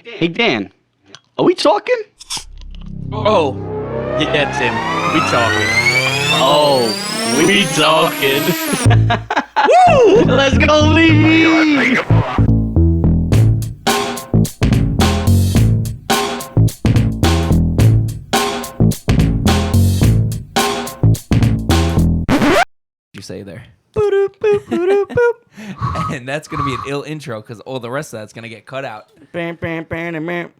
Hey, Dan, are we talking? Oh, yeah, Tim. We talking. Oh, we talking. Woo! Let's go, Lee! You say there. Boop, boop, boop, boop. And that's going to be an ill intro because all the rest of that's going to get cut out. Bam, bam, bam, bam, bam.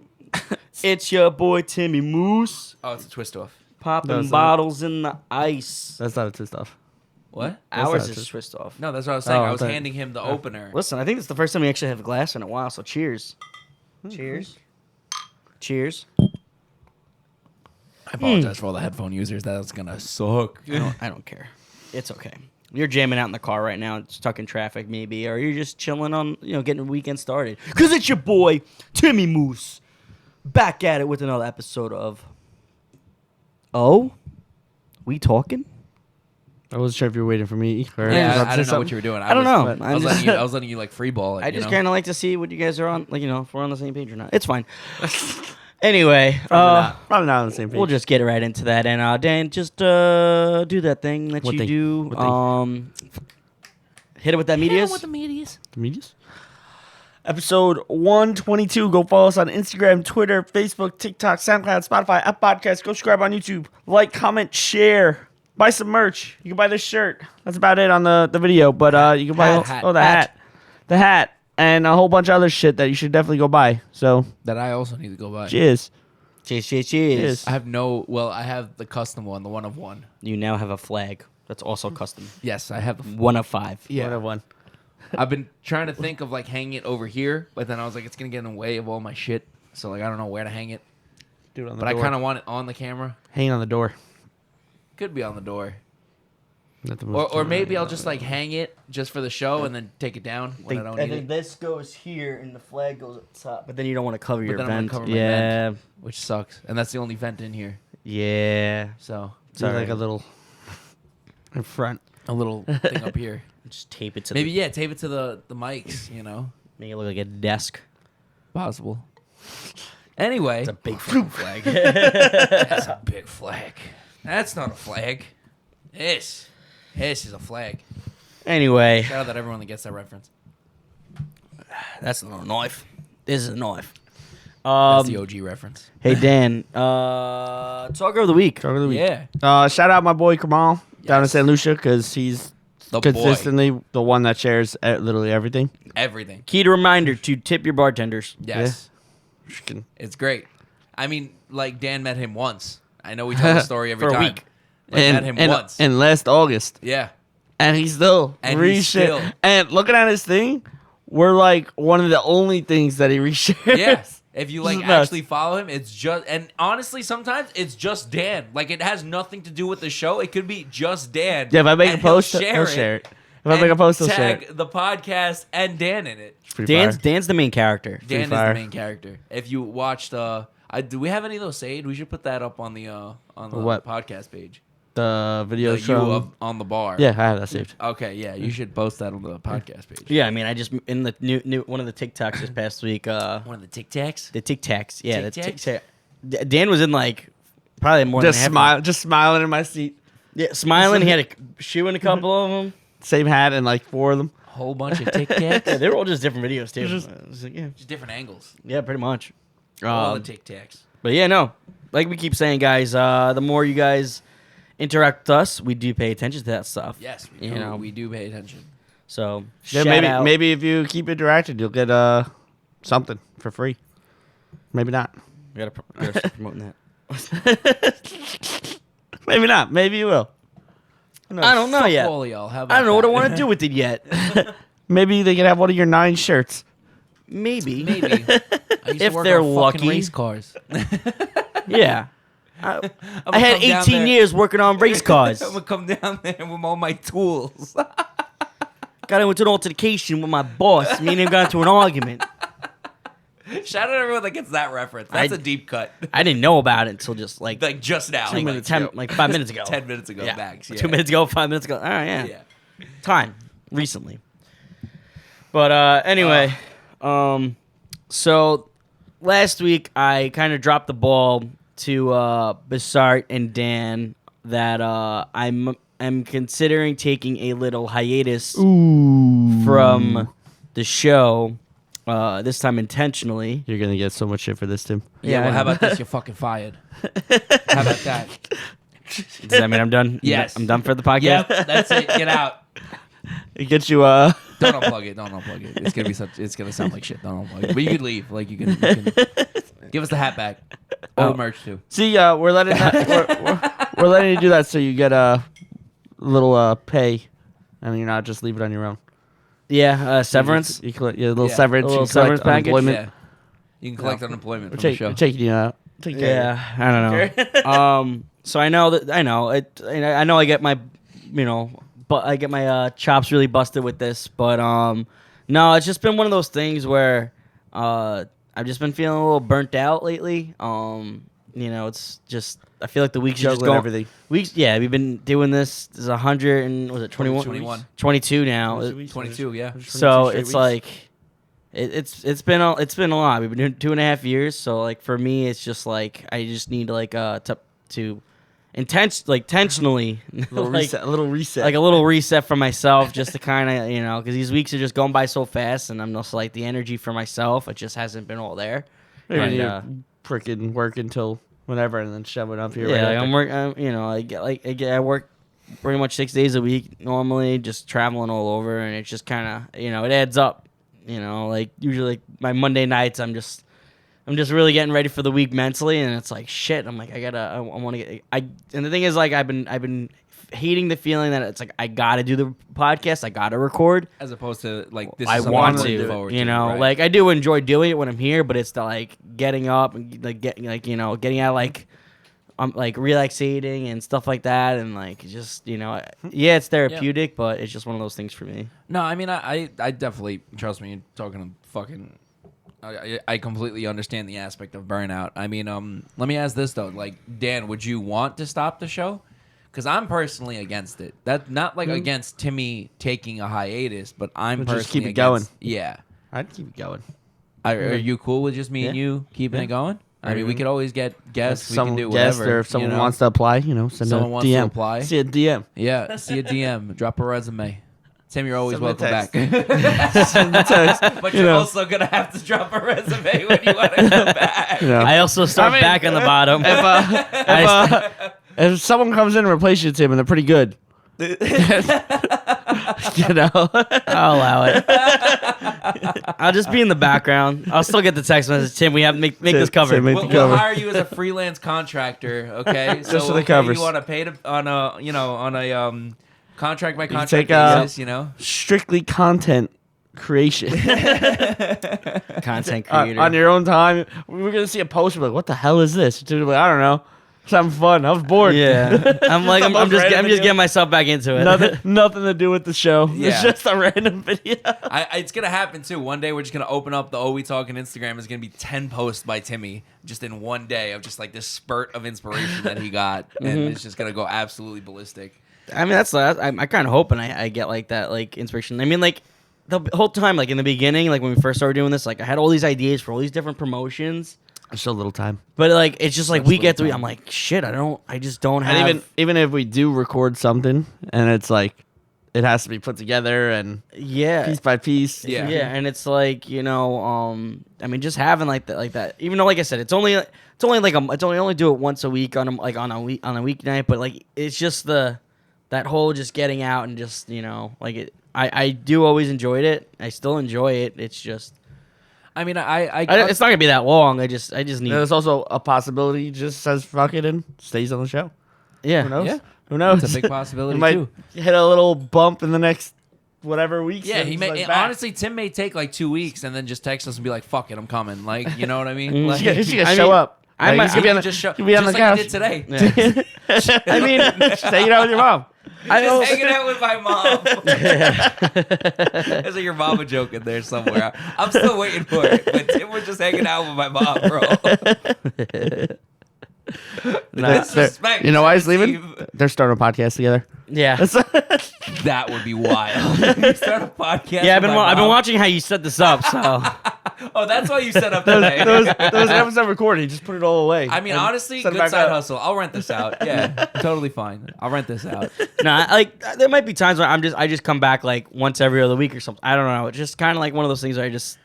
It's your boy Timmy Moose. Oh, it's a twist off. Popping bottles in the ice. That's not a twist off. What? Ours not is twist off. No, that's what I was saying. Oh, I was okay. handing him the opener. Listen, I think it's the first time we actually have a glass in a while, so cheers. Cheers. Cheers. I apologize for all the headphone users. That's going to suck. I don't care. It's okay. You're jamming out in the car right now, stuck in traffic maybe, or you're just chilling on, getting the weekend started. Because it's your boy, Timmy Moose, back at it with another episode of Oh? We Talking? I wasn't sure if you were waiting for me. Or Yeah, about I to don't say know what you were doing. I don't know. I was letting you like free ball it. I just you know? kind of like to see what you guys are on, if we're on the same page or not. It's fine. Anyway, Probably not on the same page. we'll just get right into that. And Dan, just do that thing that What you thing? do. What thing? Hit it with that medias. the medias. The medias? Episode 122. Go follow us on Instagram, Twitter, Facebook, TikTok, SoundCloud, Spotify, Apple Podcasts. Go subscribe on YouTube. Like, comment, share. Buy some merch. You can buy this shirt. That's about it on the video. But you can buy the hat, and a whole bunch of other shit that you should definitely go buy. So That I also need to go buy. cheers. Cheers, cheers, cheers. I have I have the custom one, the one of one. You now have a flag that's also custom. Yes, I have the 1 of 5. Yeah. One. I've been trying to think of like hanging it over here, but then I was like, it's gonna get in the way of all my shit. So like, I don't know where to hang it. Do it on the But door. I kind of want it on the camera. hang on the door. Could be on the door, Not the most or maybe I'll just like hang it just for the show and then take it down when I don't need it. this goes here and the flag goes up top. But then you don't want to cover your then I'm vent. gonna cover my Yeah. Which sucks, and that's the only vent in here. Yeah. So do like Sorry. a little in front. a little thing up here. Just tape it to Maybe tape it to the mics. make it look like a desk. Possible. Anyway, It's a big fucking flag. that's a big flag. That's not a flag. This is a flag. Anyway, Shout out that everyone that gets that reference. that's not a knife. This is a knife. That's the OG reference. Hey Dan, talker of the week. Talk of the week. Yeah. Shout out my boy Kamal down in Yes. St. Lucia because he's The consistently the one that shares literally everything. boy. Everything. Key to reminder to tip your bartenders. Yes. Freaking- It's great. I mean, like Dan met him once. I know we tell the story every For a time. week. But met him once. And last August. Yeah. And he's still And he's still- And looking at his thing, we're like one of the only things that he reshares. Yes. If you like This is nuts. actually follow him, it's just, and honestly, sometimes it's just Dan. Like it has nothing to do with the show. It could be just Dan. Yeah, if I make and a post, he'll he'll share it. If I make a post, he'll share tag it. the podcast and Dan in it. It's pretty fire. Dan's the main character. Dan is fire. the main character. If you watched, do we have any of those saved? We should put that up on the What? podcast page. The video The show. on the bar. Yeah, I have that saved. Okay. Yeah, you should post that on the podcast page. Yeah, I mean, I just in the new one of the TikToks this past week. One of the Tic Tacs. The Tic Tacs. Yeah, the Tic Tic Tacs? Tac. Dan was in like probably more Just than half. just smiling in my seat. Yeah, smiling. He had a shoe in a couple of them. Same hat and like 4 of them. Whole bunch of Tic Tacs. Yeah, they were all just different videos too. Just- I was like, yeah, Just different angles. yeah, pretty much. All the Tic Tacs. But yeah, no, like we keep saying, guys. The more you guys interact with us, we do pay attention to that stuff. Yes, we do pay attention. So Yeah, shout out. maybe if you keep interacting, you'll get something for free. Maybe not. We gotta start promoting that. Maybe not. Maybe you will. I don't know Fuck yet. all of y'all. How about I don't know what I that? want to do with it yet. Maybe they can have one of your 9 shirts. Maybe. Maybe. I used If to work they're on fucking lucky. race cars. Yeah. I I'ma had come down 18 there. years working on race cars. I'm gonna come down there with all my tools. Got into an altercation with my boss. Me and him got into an argument. Shout out to everyone that gets that reference. That's I- a deep cut. I didn't know about it until just like Like just now. 2 minutes, 5 minutes ago. 10 minutes ago, Yeah. max. Yeah. 2 minutes ago, 5 minutes ago. All right, yeah. Yeah. Time recently. But anyway, so last week I kind of dropped the ball to Basart and Dan that I'm considering taking a little hiatus from the show. This time intentionally. You're gonna get so much shit for this, Tim. Yeah, I well, how know. about this? You're fucking fired. How about that? Does that mean I'm done? Yes. I'm done for the podcast. Yep, that's it. Get out. It gets you Don't unplug it. Don't unplug it. It's gonna be such. It's gonna sound like shit. Don't unplug it. But you could leave. Like you can give us the hat back. Old merch too. See, we're letting we're letting you do that so you get a little pay, and you're not just leave it on your own. Yeah, severance. You collect, a little Yeah. severance. A little you collect severance package? unemployment. Yeah. You can collect unemployment We're, from the show. we're taking you out. Take care. Yeah, I don't know. So I know that I know I get my, but I get my chops really busted with this. But no, it's just been one of those things where I've just been feeling a little burnt out lately. It's just I feel like the weeks are just Juggling going. everything. Weeks, yeah, we've been doing this. There's 100 and was it 21? 21. 22 now. 22. Yeah. So it's like it's been a lot. We've been doing 2.5 years. So like for me, it's just like I just need like to intentionally A little like, reset. A little reset. like a little reset for myself, just to kind of because these weeks are just going by so fast, and I'm just like the energy for myself. It just hasn't been all there. Maybe And, you freaking work until whenever, and then shove it up here. yeah, right like after. I work pretty much 6 days a week normally, just traveling all over, and it's just kind of it adds up. Like usually like my Monday nights, I'm just really getting ready for the week mentally, and it's like shit. I'm like I want to get and the thing is like I've been hating the feeling that it's like I gotta do the podcast, I gotta record. As opposed to like this. I is something want I'm to, looking forward to, right. like I do enjoy doing it when I'm here, but it's the like getting up and like getting out like like relaxating and stuff like that, and like just yeah, it's therapeutic, but it's just one of those things for me. No, I mean I definitely trust me. You're talking to fucking. I completely understand the aspect of burnout. I mean, let me ask this though. Like, Dan, would you want to stop the show? Because I'm personally against it. That not like against Timmy taking a hiatus, but I'm But personally just keep it against, going. Yeah. I'd keep it going. Are you cool with just me and you keeping it going? I mean, we could always get guests. We can do guest, whatever. or if someone wants to apply, send Someone a wants to DM. apply. See a DM. Yeah, see a DM, drop a resume. Tim, you're always Send me a welcome back. text. Send a text. But you're also gonna have to drop a resume when you want to come back. I also start back on the bottom. If someone comes in and replaces you, Tim, and they're pretty good, I'll allow it. I'll just be in the background. I'll still get the text message. Tim, we have to make this cover. Tim, make the We'll cover. hire you as a freelance contractor, okay? So Just for the we'll pay covers. you on a contract by contract take, basis, strictly content creation Content creator. on your own time. We're gonna see a post. We're like, what the hell is this? You're like, I don't know. It's having fun. I was bored. Yeah, I'm like I'm just random video. getting myself back into it. nothing to do with the show. Yeah. It's just a random video. It's gonna happen too. One day we're just gonna open up the We Talking Instagram. It's gonna be 10 posts by Timmy just in one day of just like this spurt of inspiration that he got, and it's just gonna go absolutely ballistic. I mean, I kind of hoping I get like that like inspiration. I mean, like the whole time, like in the beginning, like when we first started doing this, like I had all these ideas for all these different promotions. There's still a little time. But like it's just like Such week little after week, time. I'm like, shit, I just don't have. And even if we do record something, and it's like it has to be put together and yeah, piece by piece. Yeah. yeah, and it's like I mean, just having like that. Even though, like I said, it's only do it once a week on a weeknight, but like it's just that whole just getting out and just like it. I do always enjoyed it. I still enjoy it. It's just. I mean, It's not gonna be that long. I just need. There's also a possibility he just says fuck it and stays on the show. Yeah. Who knows? Yeah. Who knows? It's a big possibility He might too. hit a little bump in the next whatever weeks. Yeah, and he he's may like back. honestly. Tim may take like 2 weeks and then just text us and be like, "Fuck it, I'm coming." Like, you know what I mean? Mm. Like, He's gonna I show mean, up. I Like, might- he's gonna be on the, just show, he'll be on just the like couch. you did today. Yeah. I mean, just hanging out with your mom. Just hanging out with my mom. There's like your mama joke in there somewhere. I'm still waiting for it, but Tim was just hanging out with my mom, bro. Disrespect. You know why he's leaving? Steve. They're starting a podcast together. Yeah. That would be wild. You start a podcast. Yeah, I've with been my I've been mom. watching how you set this up. So Oh, that's why you set up today. There was an episode recorded. He just put it all away. I mean, and honestly, set it good back side up. hustle. I'll rent this out. Yeah, totally fine. I'll rent this out. No, like there might be times where I just come back like once every other week or something. I don't know. It's just kind of like one of those things where I just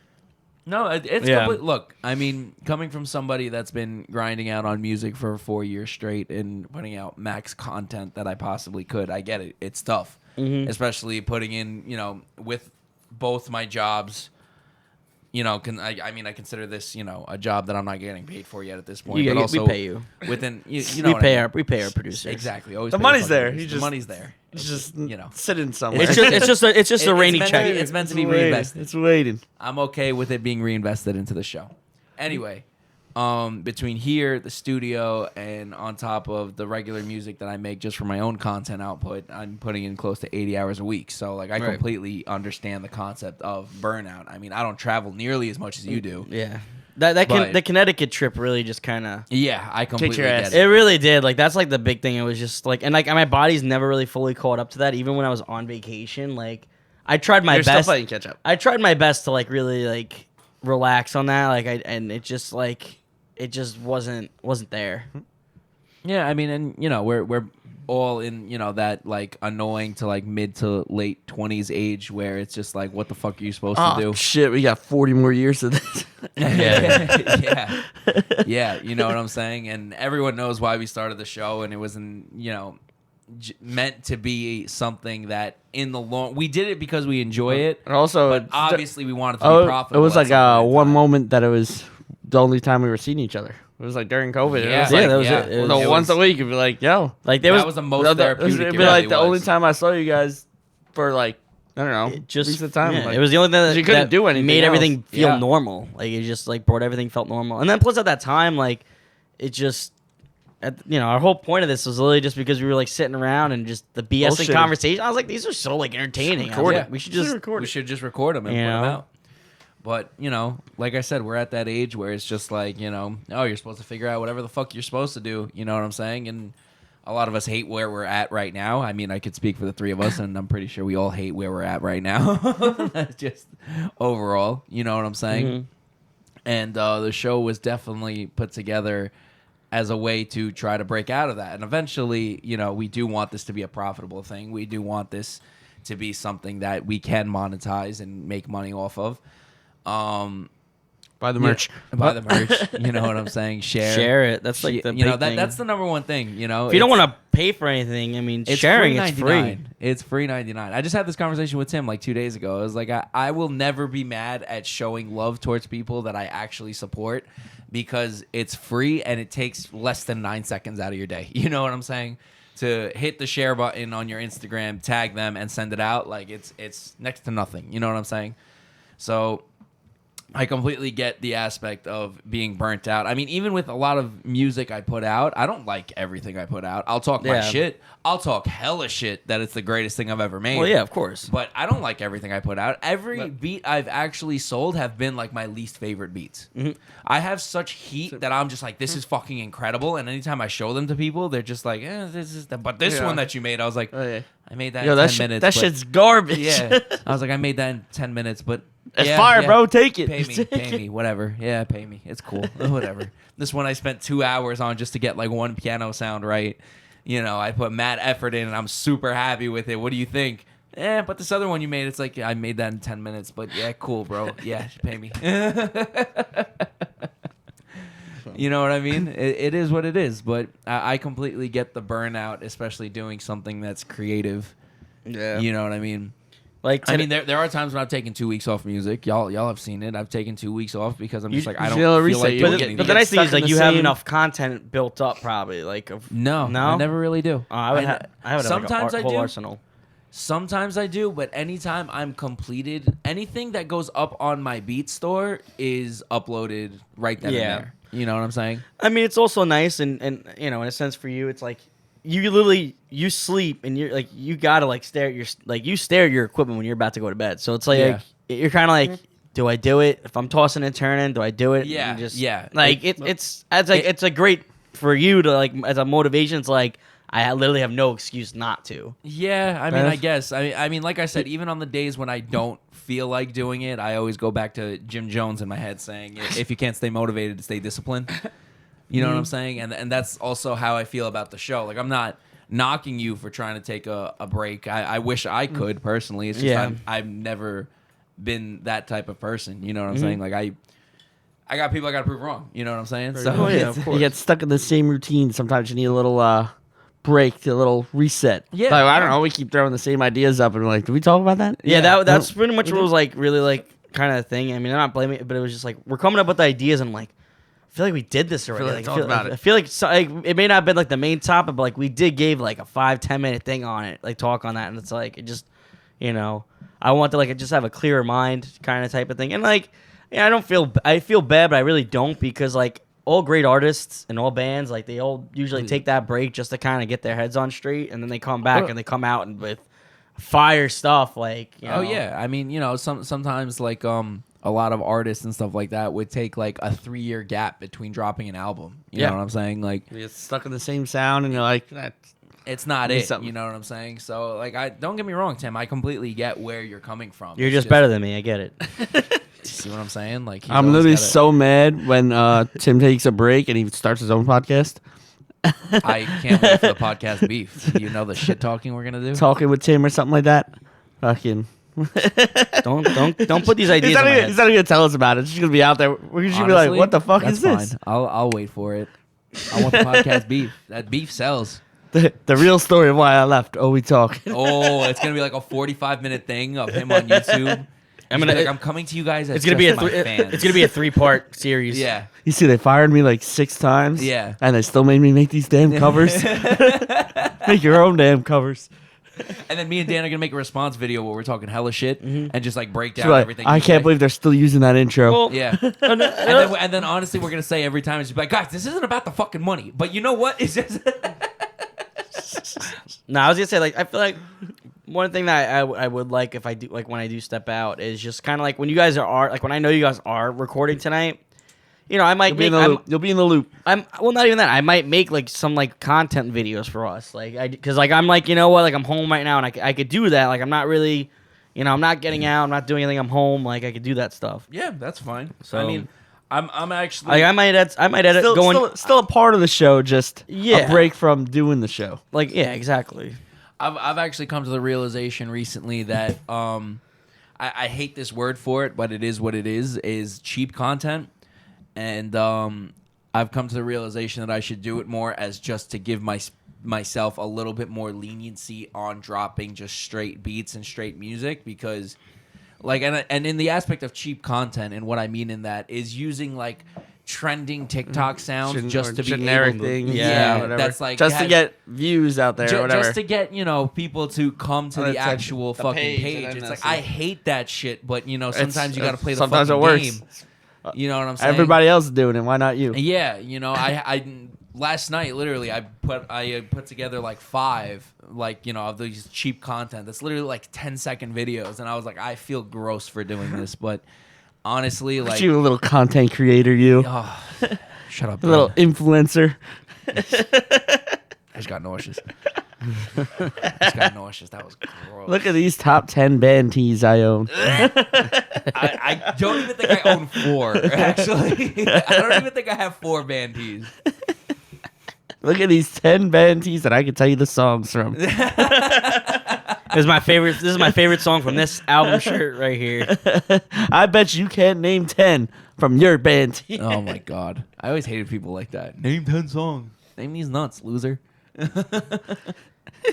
No, it's Yeah. look. I mean, coming from somebody that's been grinding out on music for 4 years straight and putting out max content that I possibly could, I get it. It's tough, especially putting in, with both my jobs. I mean, I consider this, a job that I'm not getting paid for yet at this point. You but get- also we pay you. within, you know, we what pay I mean. we pay our producers. Exactly. Always The pay money's fucking there. producers. He The just- money's there. It's just You know. sitting somewhere. It's just a rainy It's check. meant to- it's meant to be waiting. reinvested. It's waiting. I'm okay with it being reinvested into the show. Anyway, between here, the studio, and on top of the regular music that I make just for my own content output, I'm putting in close to 80 hours a week. So, like, I Right. completely understand the concept of burnout. I mean, I don't travel nearly as much as you do. Yeah, But- the Connecticut trip really just kind of. Yeah, I completely your get ass. it. It really did. Like that's like the big thing. It was just like, and like my body's never really fully caught up to that. Even when I was on vacation, like I tried my You're still best. playing catch up. I tried my best to like really like relax on that. And it just like it just wasn't there. Yeah, I mean, and we're all in that like annoying to like mid to late 20s age where it's just like, what the fuck are you supposed to do? Oh shit, we got 40 more years of this. Yeah, you know what I'm saying? And everyone knows why we started the show, and it wasn't, meant to be something that in the long, we did it because we enjoy it, And also, but obviously we wanted to be it profitable. was at like some point in one time. moment that it was the only time we were seeing each other. It was like during COVID. Yeah, It was Yeah, like, that was it. It was- once a week, it'd be like, yo. Like there That was the most therapeutic. It'd it be like really the only was. time I saw you guys for like, I don't know, it just decent time. yeah, Like, it was the only thing that you couldn't that do anything made else. everything feel Yeah. normal. Like it just like brought everything felt normal. And then plus at that time, like it just. Our whole point of this was literally just because we were like sitting around and just the BS Bullshitting. conversation. I was like, these are so like entertaining. I was record like, it. we should just We should just record them and You put them know? out. But, like I said, we're at that age where it's just like, oh, you're supposed to figure out whatever the fuck you're supposed to do. You know what I'm saying? And a lot of us hate where we're at right now. I mean, I could speak for the three of us, and I'm pretty sure we all hate where we're at right now. That's just overall. You know what I'm saying? Mhm. And the show was definitely put together as a way to try to break out of that. And eventually, we do want this to be a profitable thing. We do want this to be something that we can monetize and make money off of. buy the merch. Buy the merch. You know what I'm saying? Share it. That's like the you know big that thing. that's the number one thing. If you don't want to pay for anything, I mean, it's sharing free it's free. 99. It's free 99. I just had this conversation with Tim like 2 days ago. I was like, I will never be mad at showing love towards people that I actually support because it's free and it takes less than 9 seconds out of your day. You know what I'm saying? To hit the share button on your Instagram, tag them, and send it out, like it's next to nothing. You know what I'm saying? So I completely get the aspect of being burnt out. I mean, even with a lot of music I put out, I don't like everything I put out. I'll talk my Yeah. shit. I'll talk hella shit that it's the greatest thing I've ever made. Well, yeah, of course. But I don't like everything I put out. Every beat I've actually sold have been like my least favorite beats. Mhm. I have such heat that I'm just like, this is fucking incredible. And anytime I show them to people, they're just like, this is. But this Yeah. one that you made, I was like, Oh, yeah. I made that Yo, in that 10 minutes. that but- shit's garbage. yeah. I was like, I made that in 10 minutes, but It's yeah, fire, yeah. bro. Take it. Pay me, whatever. Yeah, pay me. It's cool. Whatever. This one I spent 2 hours on just to get like one piano sound right. I put mad effort in and I'm super happy with it. What do you think? But this other one you made, it's like, I made that in 10 minutes, but yeah, cool, bro. Yeah, pay me. You know what I mean? It is what it is, but I completely get the burnout, especially doing something that's creative. Yeah. You know what I mean? Like, I mean, there are times when I've taken 2 weeks off music. Y'all have seen it. I've taken 2 weeks off because I'm just like, I don't feel a feel like reset. doing But anything. but the nice thing stuck is in like the you have same- enough content built up, probably. Like, No, No? I never really do. I would have Sometimes like a I whole do. arsenal. Sometimes I do, but anytime I'm completed, anything that goes up on my beat store is uploaded right then Yeah. and there. You know what I'm saying? I mean, it's also nice, and in a sense for you, it's like you sleep and you're like you gotta like stare at your equipment when you're about to go to bed. So it's like Yeah. you're kind of like, do I do it? If I'm tossing and turning, do I do it? Yeah, And just, yeah. Like it's a great for you to like as a motivation. It's like I literally have no excuse not to. Yeah, I mean, I guess. I mean, like I said, even on the days when I don't feel like doing it, I always go back to Jim Jones in my head saying, if you can't stay motivated, stay disciplined. You know what I'm saying? And that's also how I feel about the show. Like, I'm not knocking you for trying to take a break. I wish I could personally. It's just I've never been that type of person. You know what I'm saying? Like, I got people I got to prove wrong. You know what I'm saying? So of course. You get stuck in the same routine. Sometimes you need a little break, a little reset. Yeah. Like, I don't know. We keep throwing the same ideas up, and we're like, did we talk about that? Yeah, that's pretty much what was like really like kind of thing. I mean, I'm not blaming it, but it was just like we're coming up with ideas, and I'm like, I feel like we did this already. like we talked about it. I feel like, it may not have been like the main topic, but like we did gave like a 5-10 minute thing on it, like talk on that, and it's like it just, I want to like just have a clearer mind kind of type of thing, and like. Yeah, I feel bad, but I really don't because like all great artists and all bands, like they all usually take that break just to kind of get their heads on straight, and then they come back and they come out and with fire stuff like. Oh yeah, I mean sometimes like a lot of artists and stuff like that would take like a 3-year gap between dropping an album. You know what I'm saying? Like You get stuck in the same sound, and you're like, it's not it. something. You know what I'm saying? So like don't get me wrong, Tim. I completely get where you're coming from. You're It's just better than me. I get it. See what I'm saying? Like he's I'm always literally gotta- so mad when Tim takes a break and he starts his own podcast. I can't wait for the podcast beef. You know the shit talking we're gonna do. Talking with Tim or something like that. Fucking. Don't put these ideas He's in not, my even, head. he's not even gonna tell us about it. It's just gonna be out there. We're just gonna be like, Honestly, what the fuck that's is this? Fine. I'll wait for it. I want the podcast beef. That beef sells. The real story of why I left. Oh, we talk. Oh, it's gonna be like a 45-minute thing of him on YouTube. I'm coming to you guys as It's gonna be a just my fans. it's gonna be a 3-part series. Yeah. You see, they fired me like 6 times. Yeah. And they still made me make these damn covers. Make your own damn covers. And then me and Dan are gonna make a response video where we're talking hella shit and just like break down She's like, everything. I you can't say. believe they're still using that intro. Well, Yeah. and then honestly, we're gonna say every time it's just like, guys, this isn't about the fucking money, but you know what? It's just. No, I was gonna say like I feel like one thing that I would like if I do like when I do step out is just kind of like when you guys are like when I know you guys are recording tonight. I might You'll be in the loop. I'm well, not even that. I might make like some like content videos for us, like because like I'm like like I'm home right now and I could do that. Like I'm not really, I'm not getting out. I'm not doing anything. I'm home. Like I could do that stuff. Yeah, that's fine. So- I mean, I'm actually. Like I might edit Still a part of the show, just Yeah. a break from doing the show. like yeah, exactly. I've actually come to the realization recently that I hate this word for it, but it is what it is cheap content. And I've come to the realization that I should do it more as just to give myself a little bit more leniency on dropping just straight beats and straight music because like and in the aspect of cheap content and what I mean in that is using like trending TikTok sounds just to be generic able to, things. Yeah, whatever. that's like just to has- get views out there or whatever. just to get people to come to the That's like actual the fucking page, page. and then It's that's like I it. hate that shit, but sometimes you got to play the sometimes fucking it works. game. You know what I'm saying? Everybody else is doing it. Why not you? Yeah, I last night literally I put together like 5 of these cheap content that's literally like 10-second videos, and I was like I feel gross for doing this, but honestly like You a little content creator, you. oh, shut up, A little Ben. influencer. I just got nauseous. That was gross. Look at these top 10 band tees I own. I don't even think I own 4, actually. I don't even think I have 4 band tees. Look at these 10 band tees that I can tell you the songs from. This is my favorite song from this album shirt right here. I bet you can't name 10 from your band tee. Oh my god. I always hated people like that. Name 10 songs. Name these nuts, loser.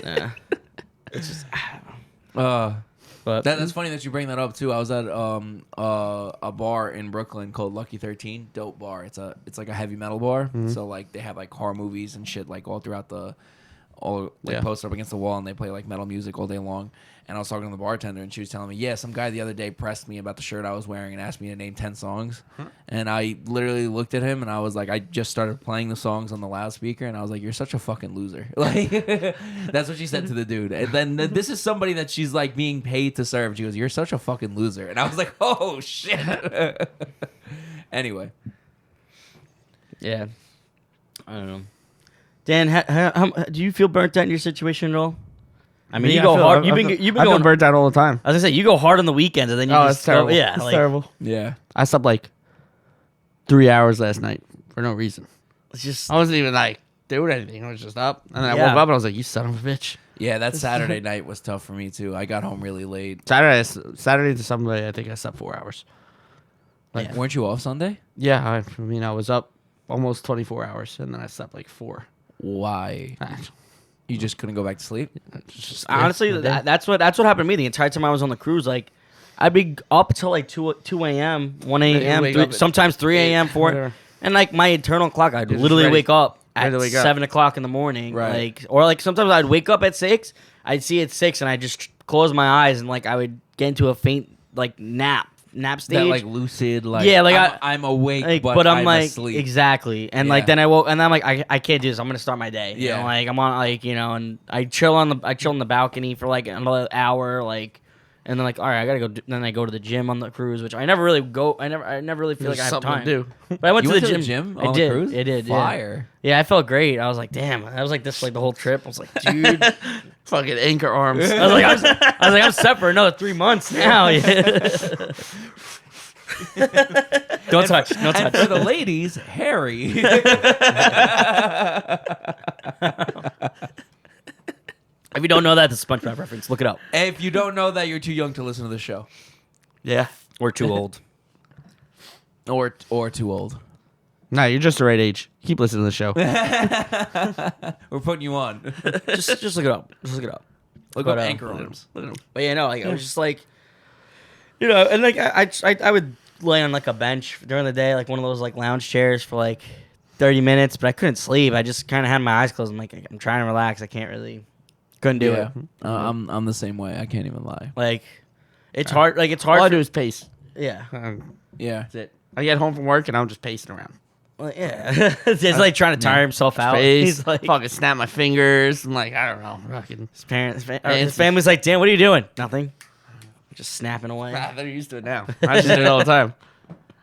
Nah. But That's funny that you bring that up too. I was at a bar in Brooklyn called Lucky 13. Dope bar. It's like a heavy metal bar. So like they have like horror movies and shit like all throughout posted up against the wall, and they play like metal music all day long. And I was talking to the bartender, and she was telling me, yeah, some guy the other day pressed me about the shirt I was wearing and asked me to name 10 songs. And I literally looked at him, and I was like, I just started playing the songs on the loudspeaker, and I was like, you're such a fucking loser. Like, that's what she said to the dude. And then this is somebody that she's like being paid to serve. She goes, you're such a fucking loser. And I was like, oh shit. Anyway. yeah, I don't know. Dan, how do you feel burnt out in your situation at all? I mean, you Yeah, go I feel- hard. I You've been feel- you've I been feel going. burnt out all the time. I was gonna say you go hard on the weekends, and then you Oh, just it's terrible. Go, yeah, it's like, terrible. Yeah. I slept like 3 hours last night for no reason. It's just I wasn't even like doing anything. I was just up, and then I Yeah. woke up and I was like, "You son of a bitch." Yeah, that Saturday night was tough for me too. I got home really late. Saturday to Sunday, I think I slept 4 hours. Like, weren't you off Sunday? Yeah, I mean, I was up almost 24 hours, and then I slept like 4. Why? You just couldn't go back to sleep? honestly, that's what happened to me the entire time I was on the cruise. Like, I'd be up till like 2 a.m., 1 a.m., wake up at sometimes 3 a.m., 4, whatever. and like my internal clock, I'd just literally ready- wake up ready at to wake up. 7 o'clock in the morning, Right. like, or like sometimes I'd wake up at 6. I'd see it 6, and I just close my eyes, and like I would get into a faint like nap stage. That like lucid, like Yeah, like I'm awake, like, but, I'm I'm like asleep. exactly, and Yeah. like then I woke, and I'm like I can't do this. I'm gonna start my day. You Yeah. know, like I'm on like and I chill on the balcony for like another hour, like, and then like all right, I gotta go. Then I go to the gym on the cruise, which I never really go. I never really feel like I have something time. to do. But I went You to went the to the gym. gym I on the did. cruise? It did. Fire. Yeah. Yeah, I felt great. I was like, damn. I was like this like the whole trip. I was like, dude. Fucking anchor arms. I was like, I'm set for another 3 months now. Yeah. Don't touch. No And touch. for the ladies, Harry. If you don't know that, the SpongeBob reference, look it up. If you don't know that, you're too young to listen to the show, Yeah. We're too old. or too old. Nah, you're just the right age. Keep listening to the show. We're putting you on. just look it up. Just look it up. Look But, up uh, anchor arms. But yeah, no, like I was just like, and like I would lay on like a bench during the day, like one of those like lounge chairs for like 30 minutes, but I couldn't sleep. I just kind of had my eyes closed. I'm like, I'm trying to relax. I can't really, couldn't do Yeah, it. I'm the same way. I can't even lie. Like, it's hard. Like it's hard. All I for- do is pace. yeah. Yeah, That's it. I get home from work and I'm just pacing around. Well, yeah. He's like trying to tire himself out. Pace. He's like, fucking snap my fingers. I'm like, I don't know. Fucking. his family's like, Dan, what are you doing? Nothing. Just snapping away. They're used to it now. I just do it all the time.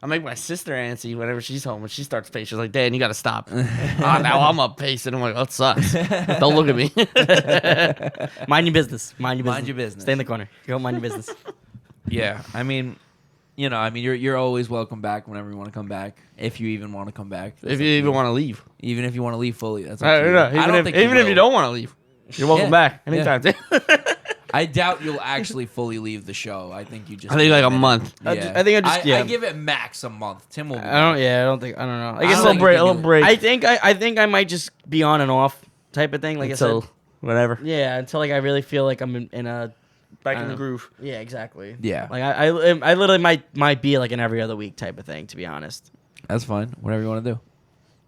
I make my sister antsy whenever she's home. When she starts pacing, she's like, Dan, you got to stop. Now I'm up pacing. I'm like, that sucks. Don't look at me. Mind your business. Mind your business. Mind your business. Stay in the corner. Go mind your business. yeah. I mean, you're always welcome back whenever you want to come back. If you even want to come back. If you even want to leave. Even if you want to leave fully, that's up I to don't you. know. I don't think Even if you will. don't want to leave, you're welcome Yeah. back anytime. I doubt you'll actually fully leave the show. I think you just. I think like a month. Yeah. I think I I give it max a month. Tim will. Be I don't know. I I guess don't a little think break. you A little can do it. break. I think I might just be on and off type of thing. Like I Until said, whatever. yeah, until like I really feel like I'm in a Back I in the know. groove. yeah, exactly. Yeah. Like I literally might be like an every other week type of thing, to be honest. That's fine. Whatever you want to do,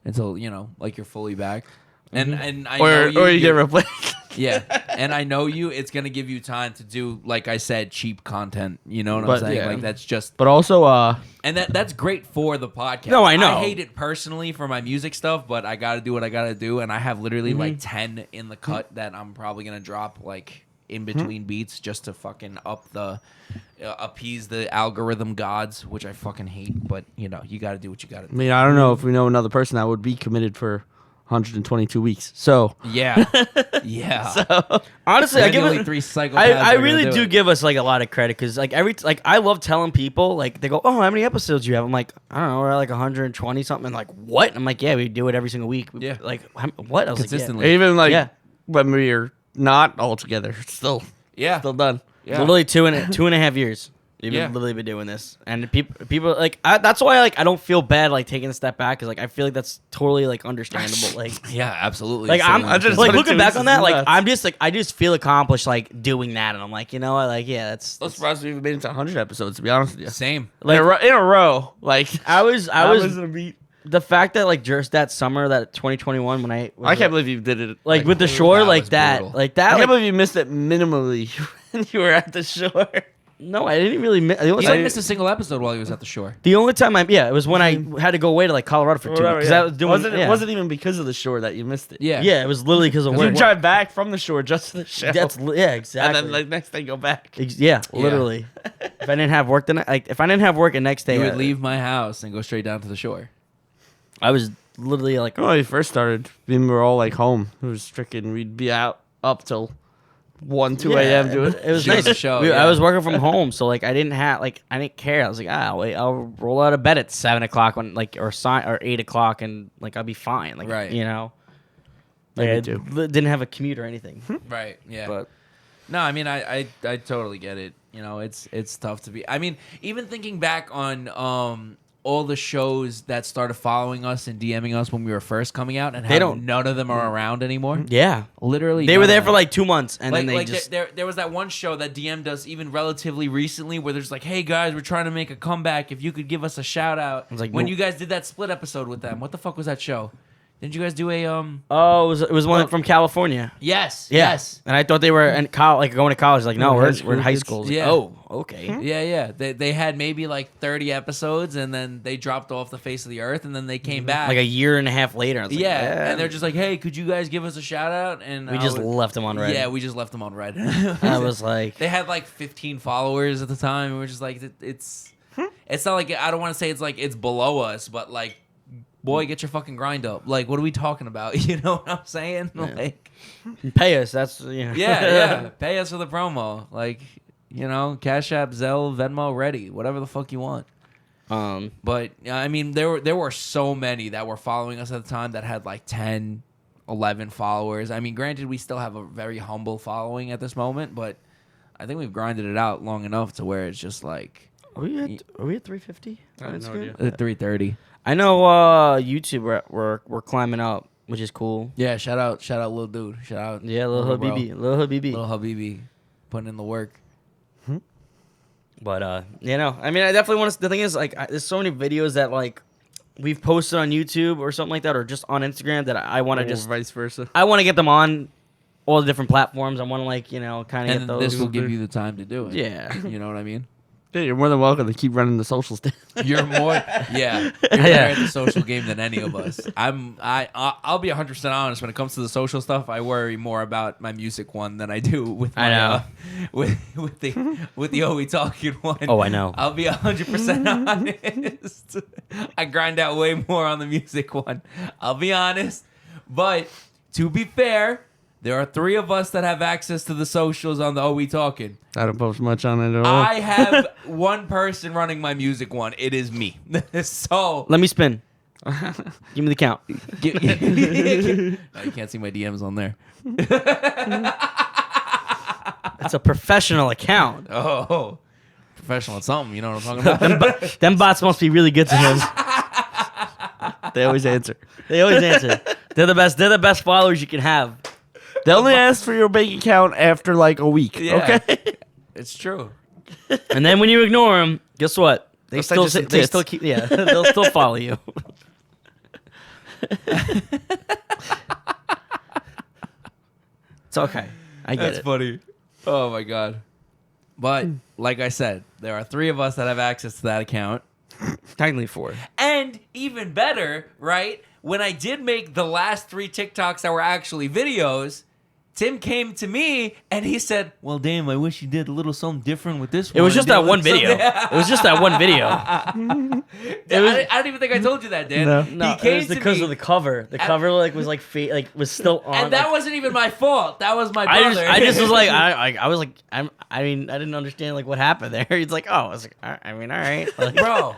until like you're fully back. And I Or know or you get you're- replaced. yeah. And I know you. It's gonna give you time to do, like I said, cheap content. You know what But, I'm saying? yeah. Like that's just. But also, And that's great for the podcast. No, I know. I hate it personally for my music stuff, but I got to do what I got to do. And I have literally like 10 in the cut that I'm probably going to drop like in between beats just to fucking appease the algorithm gods, which I fucking hate. But, you got to do what you got to I do. mean, I don't know if we know another person that would be committed for 122 weeks. So, Yeah. Yeah. Honestly, I give Only it. 3 psychopaths I are gonna really do it. give us like a lot of credit because like I love telling people like they go, oh, how many episodes do you have? I'm like, I don't know, we're at like 120 something. And like, what? I'm like, yeah, we do it every single week. Yeah. Like what? I was Consistently. even like Yeah. when we're not all together, still Yeah. done. Yeah. literally 2.5 years. You've Yeah. literally been doing this, and people like that's why like I don't feel bad like taking a step back because like I feel like that's totally like understandable. Like Yeah, absolutely. like I'm I just like 22 looking back weeks on is that like nuts. I'm just like I just feel accomplished like doing that, and I'm like you know what like yeah that's I'm surprised we even made it to 100 episodes, to be honest with you. Same. like in a row. Like, I was in a beat. the fact that like just that summer that 2021 when I was, I can't believe you did it. like with the shore that like was that brutal. like I that can't like, believe you missed it minimally when you were at the shore. no I didn't really miss, He didn't miss a single episode while he was at the shore. the only time it was when I had to go away to like Colorado for 2 weeks because I was doing wasn't, yeah. it wasn't even because of the shore that you missed it. Yeah. Yeah, it was literally because of You work. drive back from the shore just to the show. Yeah, exactly. And then like next day go back. Yeah, literally. If I didn't have work the if I didn't have work the next day, You would leave my house and go straight down to the shore. I was literally like, When we first started, we were all like home. It was freaking. We'd be out up till 1, 2 a.m. doing It was Doing nice. the show, I yeah. was working from home, so like I didn't care. I was like, wait, I'll roll out of bed at 7 o'clock when or 8 o'clock, and like I'll be fine. Like Right. you know, Yeah, like, me I too. didn't have a commute or anything. Right. Yeah. But No, I mean, I totally get it. You know, it's tough to be. I mean, even thinking back on all the shows that started following us and DMing us when we were first coming out, and how none of them are around anymore. yeah, Literally, they none were of there them. for like 2 months, and Like, then they like just there was that one show that DM'd us even relatively recently where there's like, hey guys, we're trying to make a comeback. If you could give us a shout out. was like, when nope. you guys did that split episode with them, what the fuck was that show? Didn't you guys do a oh, it was one from California. Yes. Yeah. Yes. And I thought they were in college, like going to college. Like, no, Oh, we're in high kids. school. I was like, Yeah. oh, okay. Yeah, yeah. They had maybe like 30 episodes, and then they dropped off the face of the earth, and then they came back. Like a year and a half later. I was like, yeah, and they're just like, hey, could you guys give us a shout out? And we just left them on red. Yeah, we just left them on red. I was like, They had like 15 followers at the time, and we're just like, it's not like, I don't want to say it's like it's below us, but like, boy, get your fucking grind up. Like, what are we talking about? You know what I'm saying? Like, pay us. That's yeah. yeah. Pay us for the promo. Like, you know, Cash App, Zelle, Venmo, ready. Whatever the fuck you want. But I mean, there were so many that were following us at the time that had like 10, 11 followers. I mean, granted, we still have a very humble following at this moment, but I think we've grinded it out long enough to where it's just like Are we at 350? I have no idea. 330. I know YouTube we're climbing up, which is cool. Yeah, shout out, little dude. Shout out, Yeah, little bro. Habibi, little Habibi. little Habibi, putting in the work. But you know, I mean, I definitely want to. The thing is, like, there's so many videos that like we've posted on YouTube or something like that, or just on Instagram that I want to Or just. vice versa. I want to get them on all the different platforms. I want to like kind of get And those. this will give you the time to do it. Yeah. You know what I mean? Yeah, you're more than welcome to keep running the socials. You're more, yeah, you're better at the social game than any of us. I'll be 100% honest when it comes to the social stuff. I worry more about my music one than I do with my, I know. with the Oh We Talking one. Oh, I know. I'll be 100% honest. I grind out way more on the music one. I'll be honest, but to be fair, there are 3 of us that have access to the socials on the Oh We Talking. I don't post much on it at all. I have one person running my music one. It is me. So Let me spin. Give me the count. no, you can't see my DMs on there. It's a professional account. Oh, professional at something. You know what I'm talking about? Them bots must be really good to him. They always answer. They always answer. They're the best. They're the best followers you can have. They only ask for your bank account after like a week. Yeah. Okay. It's true. And then when you ignore them, guess what? They They'll still send you some they tits. still keep they'll still follow you. It's okay. I get That's it. funny. Oh my god. But like I said, there are 3 of us that have access to that account. Technically 4. And even better, right? When I did make the last 3 TikToks that were actually videos, Tim came to me and he said, "Well, damn, I wish you did a little something different with this one." It was just Did a that one little video. something- It was just that one video. I don't even think I told you that, Dan. No. No, He came it was to because me, of the cover. The cover was like was still on. and that like, wasn't even my fault. That was my brother. I just was like I was like I mean I didn't understand like what happened there. He's like, oh, I was like, I mean, all right, like, Bro,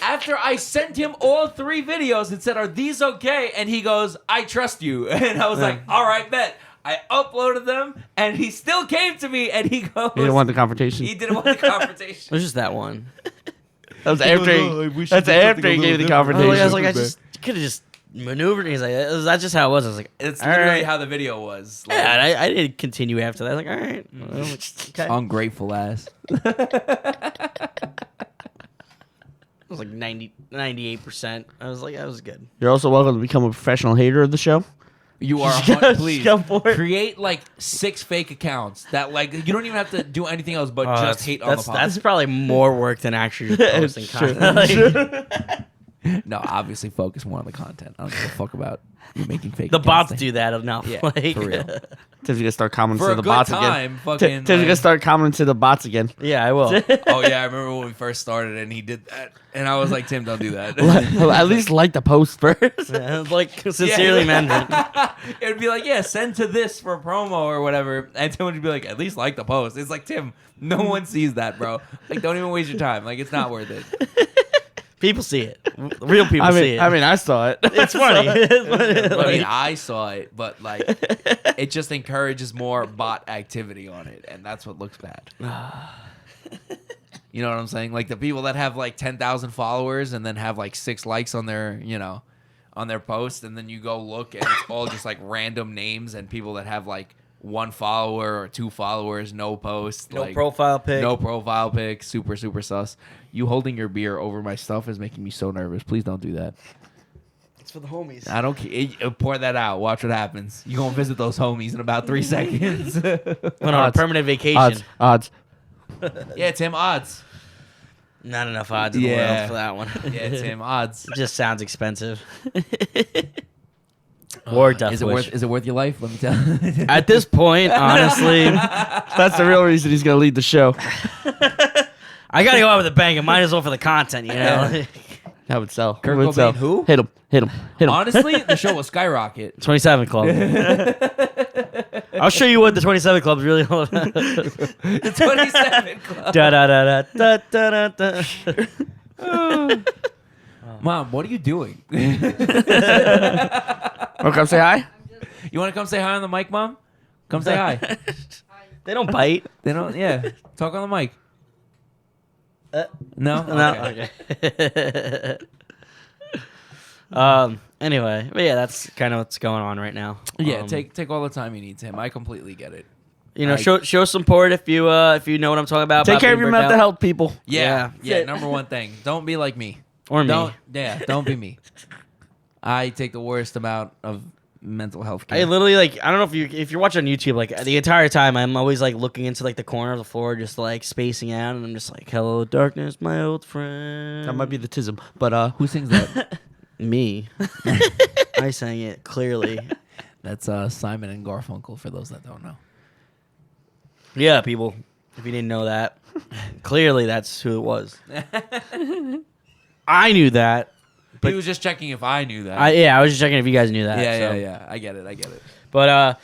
after I sent him all 3 videos and said, "Are these okay?" and he goes, "I trust you," and I was like, "All right, bet." I uploaded them, and he still came to me, and he goes, You didn't want the confrontation. He didn't want the it confrontation. was just that one. That was after. That's after he gave the confrontation. I was like, I could have just maneuvered. He's like, that's just how it was. I was like, It's all literally right. how the video was. Like, Yeah, and I didn't continue after that. I was like, all right. Well, okay. ungrateful ass. It was like 98%. I was like, that was good. You're also welcome to become a professional hater of the show. You are, Just please go for it. create like 6 fake accounts that like you don't even have to do anything else but just hate on the that's pod. that's probably more work than actually just posting Sure. content. No, obviously focus more on the content. I don't give a fuck about you making fake. The bots accounts. do that enough. Yeah, like, for real. Tim's gonna start commenting For to a the good bots time, again. fucking. Tim's gonna start commenting to the bots again. Yeah, I will. Oh yeah, I remember when we first started and he did that, and I was like, Tim, don't do that. At least like the post first. Like sincerely meant it. It'd be like, yeah, send to this for promo or whatever, and Tim would be like, at least like the post. It's like, Tim, no one sees that, bro. Like, don't even waste your time. Like, it's not worth it. People see it. Real people see it. I saw it. It's funny. I mean, I saw it, but like, it just encourages more bot activity on it, and that's what looks bad. You know what I'm saying? Like the people that have like 10,000 followers and then have like 6 likes on their, on their post, and then you go look and it's all just like random names and people that have like 1 follower or 2 followers, no post, No like, profile pic. no profile pic, super sus. You holding your beer over my stuff is making me so nervous. Please don't do that. It's for the homies. I don't care. Pour that out. Watch what happens. You gonna visit those homies in about 3 seconds. Went on a permanent vacation. Odds. Yeah, Tim, odds. Not enough odds in the world for that one. Yeah, Tim, odds. It just sounds expensive. Or death Is it wish. worth your life? Let me tell you. At this point, honestly, That's the real reason he's gonna lead the show. I gotta go out with a bang. It might as well for the content, you know. That would sell. Kurt Would Cobain, sell. who? Hit him. Honestly, the show will skyrocket. 27 Club. I'll show you what the 27 Club's really all about. The 27 Club. Da da da da da da da. Mom, what are you doing? Oh, come say hi. You want to come say hi on the mic, Mom? Come say hi. They don't bite. They don't. Yeah, talk on the mic. No. No. Okay. Anyway, but yeah, that's kind of what's going on right now. Yeah, take all the time you need, Tim. I completely get it. You know, show support if you know what I'm talking about. Take about care of being your burnt mental out. health, people. Yeah. Yeah. Number one thing. Don't be like me. Or me. Don't be me. I take the worst amount of mental health care. I literally I don't know if you're watching on YouTube, like the entire time I'm always like looking into like the corner of the floor, just like spacing out, and I'm just like, "Hello, darkness, my old friend." That might be the tism, but Who sings that? Me. I sang it clearly. That's Simon and Garfunkel, for those that don't know. Yeah, people. If you didn't know that, clearly that's who it was. I knew that. But he was just checking if I knew that. I was just checking if you guys knew that. Yeah. I get it. But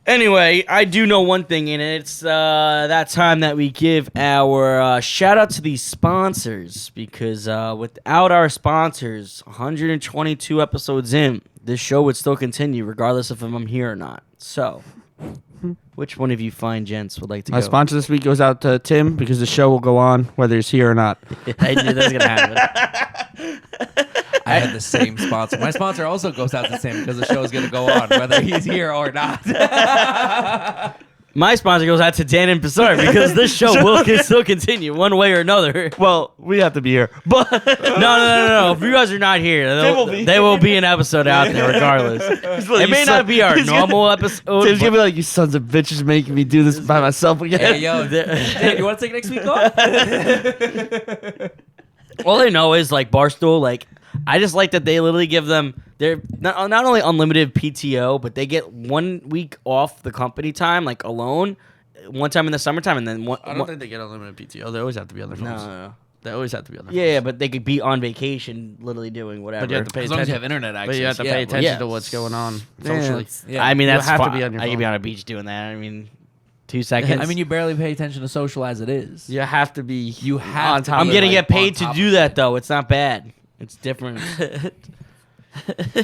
anyway, I do know one thing, and it's that time that we give our shout out to these sponsors, because without our sponsors, 122 episodes in, this show would still continue regardless of if I'm here or not. So, which one of you fine gents would like to my go? sponsor this week goes out to Tim because the show will go on whether he's here or not. I knew that was gonna happen. I had the same sponsor. My sponsor also goes out to Tim because the show is going to go on whether he's here or not. My sponsor goes out to Dan and Pissar because this show will still continue one way or another. Well, we have to be here, but No. If you guys are not here, there will be an episode out there regardless. It may not be our normal episode. Tim's gonna be like, "You sons of bitches, making me do this by myself again." Hey, yo, Dan, you want to take next week off? All I know is like Barstool, like I just like that they literally give them they're not only unlimited PTO, but they get 1 week off the company time, like alone, one time in the summertime, and then I don't think they get unlimited PTO. They always have to be on their phones. No. They always have to be on their Yeah, phones. but they could be on vacation, literally doing whatever. But you have to pay As long as you attention. have internet access. But you have to yeah, pay like- attention yeah. to what's going on Yeah, socially. Yeah. I mean, You that's have to fine. be on your I could phone. be on a beach doing that. I mean, 2 seconds. I mean, you barely pay attention to social as it is. You have to be. You have on to top I'm of gonna it. get paid on to top do of that though. It's not bad. It's different.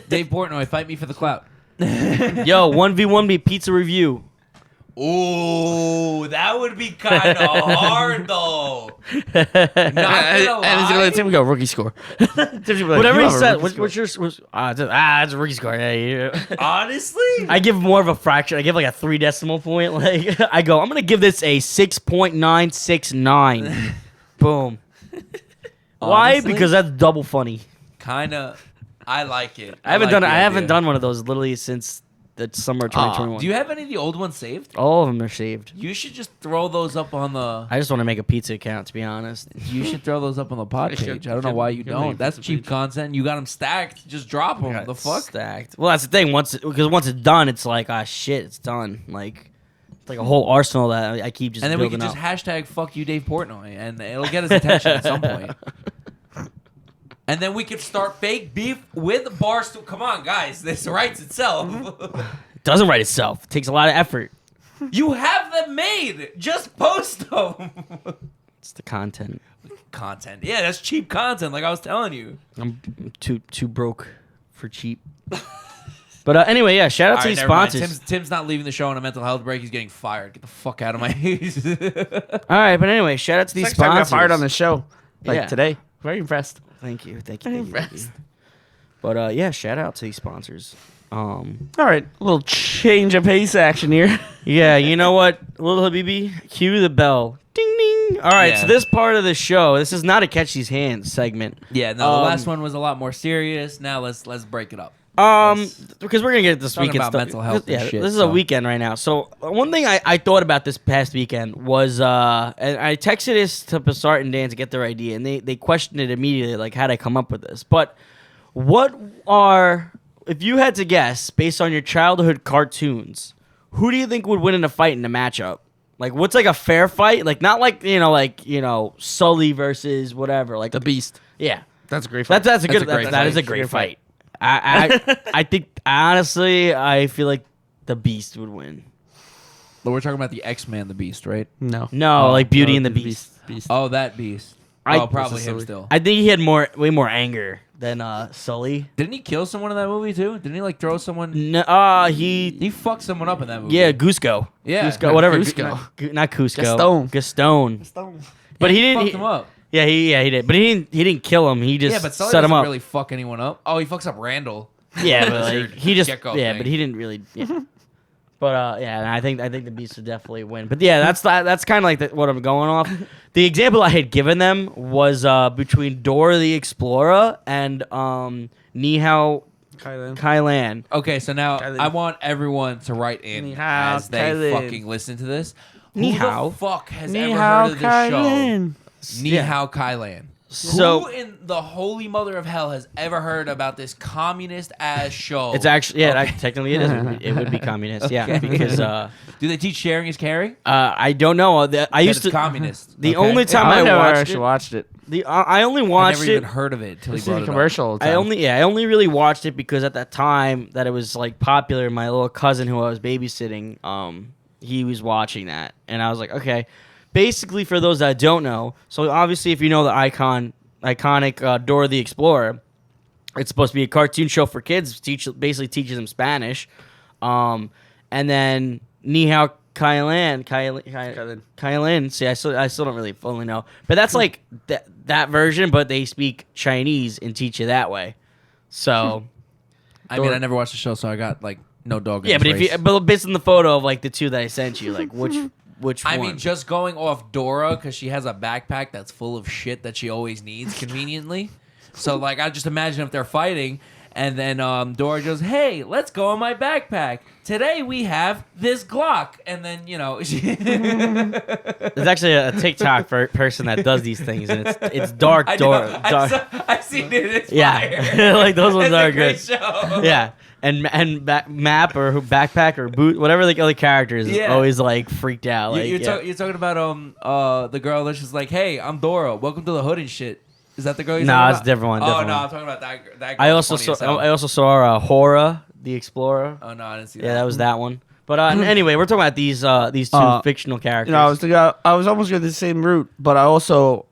Dave Portnoy, fight me for the clout. Yo, 1v1 be pizza review. Ooh, that would be kind of hard though. Not And gonna he's gonna let Tim go rookie score. Tim's gonna be like, Whatever "You he have a said. rookie What's score." your? It's a rookie score. Yeah, yeah. Honestly, I give more of a fraction. I give like a 3 decimal point. Like I go, I'm gonna give this a 6.969. Boom. Why? Honestly? Because that's double funny. kind of. I like it. I haven't like done. the I haven't idea. done one of those literally since the summer of 2021. Do you have any of the old ones saved? All of them are saved. You should just throw those up on the. I just want to make a pizza account, to be honest. You should throw those up on the pod I should. page. I don't know why you Can make don't. That's a cheap page. content. You got them stacked. Just drop them. Got The it fuck? Stacked. Well, that's the thing. Once it's done, it's like, ah, shit, it's done. Like, it's like a whole arsenal that I keep just And then we building can just up. hashtag fuck you Dave Portnoy, and it'll get his attention at some point. And then we could start fake beef with Barstool. Come on, guys, this writes itself. It doesn't write itself. It takes a lot of effort. You have them made. Just post them. It's the content. Content. Yeah, that's cheap content. Like I was telling you. I'm too broke for cheap. But anyway, yeah. Shout out to these never mind. sponsors. Tim's not leaving the show on a mental health break. He's getting fired. Get the fuck out of my face. All right, but anyway, shout out to these Next time I got sponsors. fired on the show. Like Yeah. today. Very impressed. Thank you. I'm impressed. But yeah, shout out to these sponsors. All right, a little change of pace action here. Yeah, you know what, little Habibi, cue the bell. Ding ding. All right, Yeah. so this part of the show, this is not a catch these hands segment. Yeah, no, the last one was a lot more serious. Now let's break it up. Because we're gonna get this Talking weekend about stuff. mental health and Yeah, shit, this is so. a weekend right now. So one thing I thought about this past weekend was, and I texted this to Passart and Dan to get their idea, and they questioned it immediately, like how'd I come up with this? But if you had to guess based on your childhood cartoons, who do you think would win in a fight in a matchup? Like, what's like a fair fight? Like, not like Sully versus whatever. Like The Beast. Yeah. That's a great fight. That's a good. a great That is a fight. great fight. I think honestly, I feel like the Beast would win. But we're talking about the X-Man, the Beast, right? No. No, Oh, like Beauty No, and the Beast. Beast. Oh, that Beast. I- Oh, probably This is him silly. still. I think he had way more anger than Sully. Didn't he kill someone in that movie too? Didn't he like throw someone? No, he He fucked someone up in that movie. yeah, Cusco. Yeah. Cusco, whatever. Cusco. Not Cusco. Gaston. Gaston. But he didn't. fucked him up. Yeah, he did. But he didn't kill him. He just Yeah, but Sully set him doesn't up. really fuck anyone up. Oh, he fucks up Randall. Yeah, but Your like he just gecko yeah, thing. but he didn't really. Yeah. But yeah, and I think the Beast would definitely win. But yeah, that's kind of like what I'm going off. The example I had given them was between Dora the Explorer and Nihao Kailan. Okay, so now Kylie. I want everyone to write in Ni hao, as they Kylie. fucking listen to this. Ni Who hao. the fuck has Ni ever hao, heard of this Kylan. show? Ni Yeah. hao Kailan. So Who in the holy mother of hell has ever heard about this communist ass show? it's actually Okay. technically it is. It would be communist. Yeah, because Do they teach sharing is caring? I don't know. I Then used it's to communist. The okay? only time I I never watched actually it. watched it. I only I watched never it. even heard of it till he I've seen brought a it up. commercial. all the time. I only really watched it because at that time that it was like popular, my little cousin who I was babysitting, he was watching that, and I was like, okay. Basically, for those that don't know, so obviously, if you know the iconic Dora the Explorer, it's supposed to be a cartoon show for kids. Basically teaches them Spanish, and then Ni hao Kailan. See, I still don't really fully know, but that's like that version. But they speak Chinese and teach you that way. So I mean, I never watched the show, so I got like no dog. In yeah, this but race. but based on the photo of like the two that I sent you, like which I one? mean, just going off Dora because she has a backpack that's full of shit that she always needs conveniently. So like, I just imagine if they're fighting, and then Dora goes, "Hey, let's go in my backpack. Today we have this Glock," and then There's actually a TikTok person that does these things, and it's dark I Dora. know, Dark. I seen it. It's Yeah, fire. like those ones It's a are great good. Show. Yeah, and map or backpack or boot, whatever the other characters is Yeah. always like freaked out. Like You're yeah. talking about the girl that's just like, "Hey, I'm Dora. Welcome to the hood and shit." Is that the girl? You're No, talking it's about? a different one, Oh different no, one. I'm talking about that. I also girl's funny saw as hell. Hora the Explorer. Oh no, I didn't see Yeah, that. that was that one. But anyway, we're talking about these two fictional characters. I was almost going the same route, but I also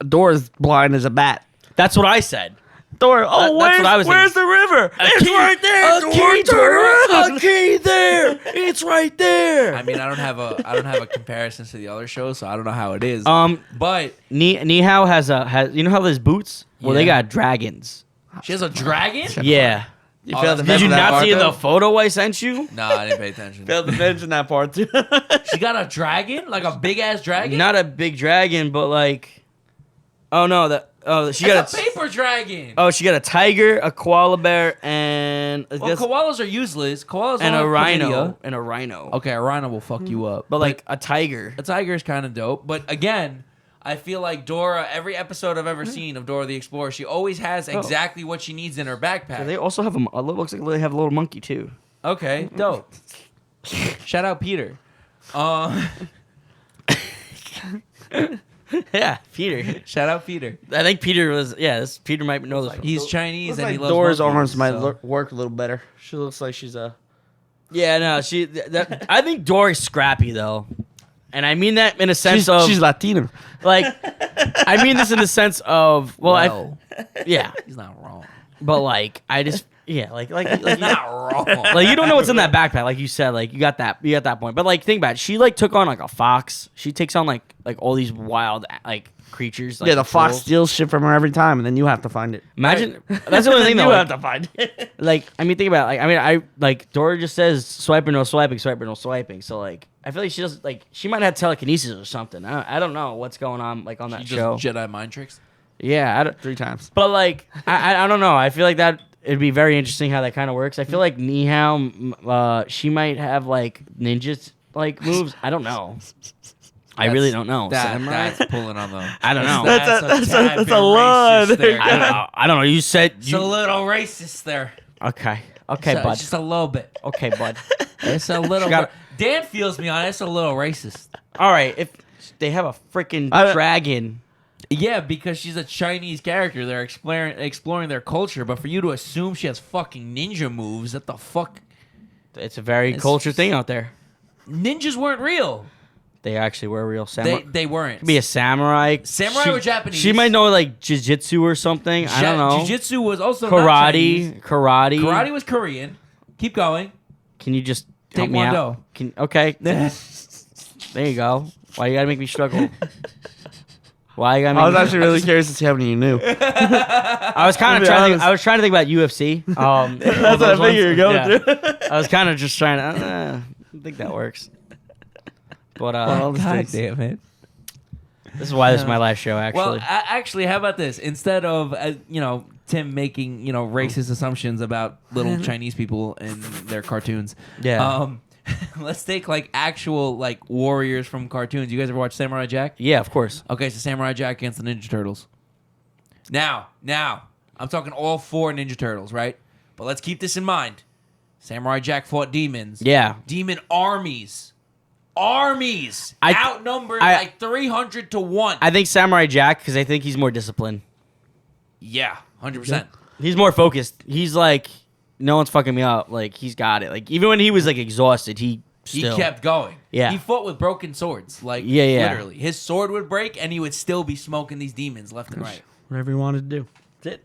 Dora's blind as a bat. That's what I said. Dora, that's what I was where's the river? It's right there. Dora, turn around. A key there. It's right there. I mean, I don't have a comparison to the other shows, so I don't know how it is. But Ni hao has you know how there's boots? Well, they Yeah. got dragons. she has a dragon. Yeah. You Oh, failed that's to Did you mention that not part, see the though? photo I sent you? No, I didn't pay attention. Failed to mention that part too. She got a dragon, like a big ass dragon. Not a big dragon, but like, she It's got a paper dragon. she got a tiger, a koala bear, and and Well, this- koalas are useless. Koalas and don't a have rhino chlamydia. and a rhino. Okay, a rhino will fuck you up. But like a tiger. a tiger is kind of dope. But again, I feel like Dora. Every episode I've ever seen of Dora the Explorer, she always has exactly what she needs in her backpack. They also have a looks like they have a little monkey too. Okay, dope. Shout out Peter. Yeah, Peter. Shout out Peter. I think Peter was. Yeah, Peter might know this. He's Chinese Looks and he like loves Dora's monkeys, arms might so- work a little better. She looks like she's a. Yeah, no, I think Dory's scrappy though, and I mean that in a sense She's Latina. like, I mean this in the sense of Well, yeah, he's not wrong. but like I just yeah like Not wrong. like you don't know what's in that backpack, like you said, like you got that point. But like think about it, she like took on like a fox. She takes on like all these wild like creatures. Like Yeah, the fox trolls. steals shit from her every time, and then you have to find it. Imagine that's the only thing you though. have Like, to find it. like I mean, think about it. Like I mean, I like Dora just says swipe or no swiping, swipe or no swiping. So like I feel like she does like she might have telekinesis or something. I don't know what's going on like on that He show. does Jedi mind tricks. Yeah, I don't, 3 times. but like I don't know. I feel like that it'd be very interesting how that kind of works. I feel like Nihao, she might have like ninjas like moves. I don't know. I really don't know. That's pulling on them. I don't know. That's tad a bit lot. racist there. I don't know. I don't know. You said It's a little racist there. okay, So, bud. just a little bit. Okay, bud. It's a little. got- Dan feels me on it. It's a little racist. All right, if they have a freaking I- dragon. Yeah, because she's a Chinese character. They're exploring their culture. But for you to assume she has fucking ninja moves, what the fuck? It's a very It's culture just- thing out there. Ninjas weren't real. They actually were real samurai. They weren't. Could be a samurai. Samurai She- were Japanese. She might know like jiu-jitsu or something. I don't know. Jiu-jitsu was also not Chinese. Karate. Karate was Korean. Keep going. Can you just help me Taekwondo. out? Okay. There you go. Why you gotta make me struggle? Why you gotta make I was me actually really curious to see how many you knew. I was kind to of be trying to think, honest. I was trying to think about UFC. all That's what I those figured you were ones. going Yeah. through. I was kind of just trying to I think that works. But God damn it. this is why this is my last show Well, actually. actually, how about this? Instead of Tim making racist assumptions about little Chinese people and their cartoons, Yeah. let's take like actual like warriors from cartoons. You guys ever watch Samurai Jack? Yeah, of course. Okay, so Samurai Jack against the Ninja Turtles. Now, I'm talking all 4 Ninja Turtles, right? But let's keep this in mind. Samurai Jack fought demons. Yeah. Demon armies. I- Outnumbered I- like 300 to 1. I think Samurai Jack because I think he's more disciplined. Yeah, 100%. He's more focused. He's like, no one's fucking me up. Like he's got it. Like even when he was like exhausted, he still. He kept going. Yeah. He fought with broken swords. Like, Yeah. literally. His sword would break and he would still be smoking these demons left and right. Whatever you wanted to do. That's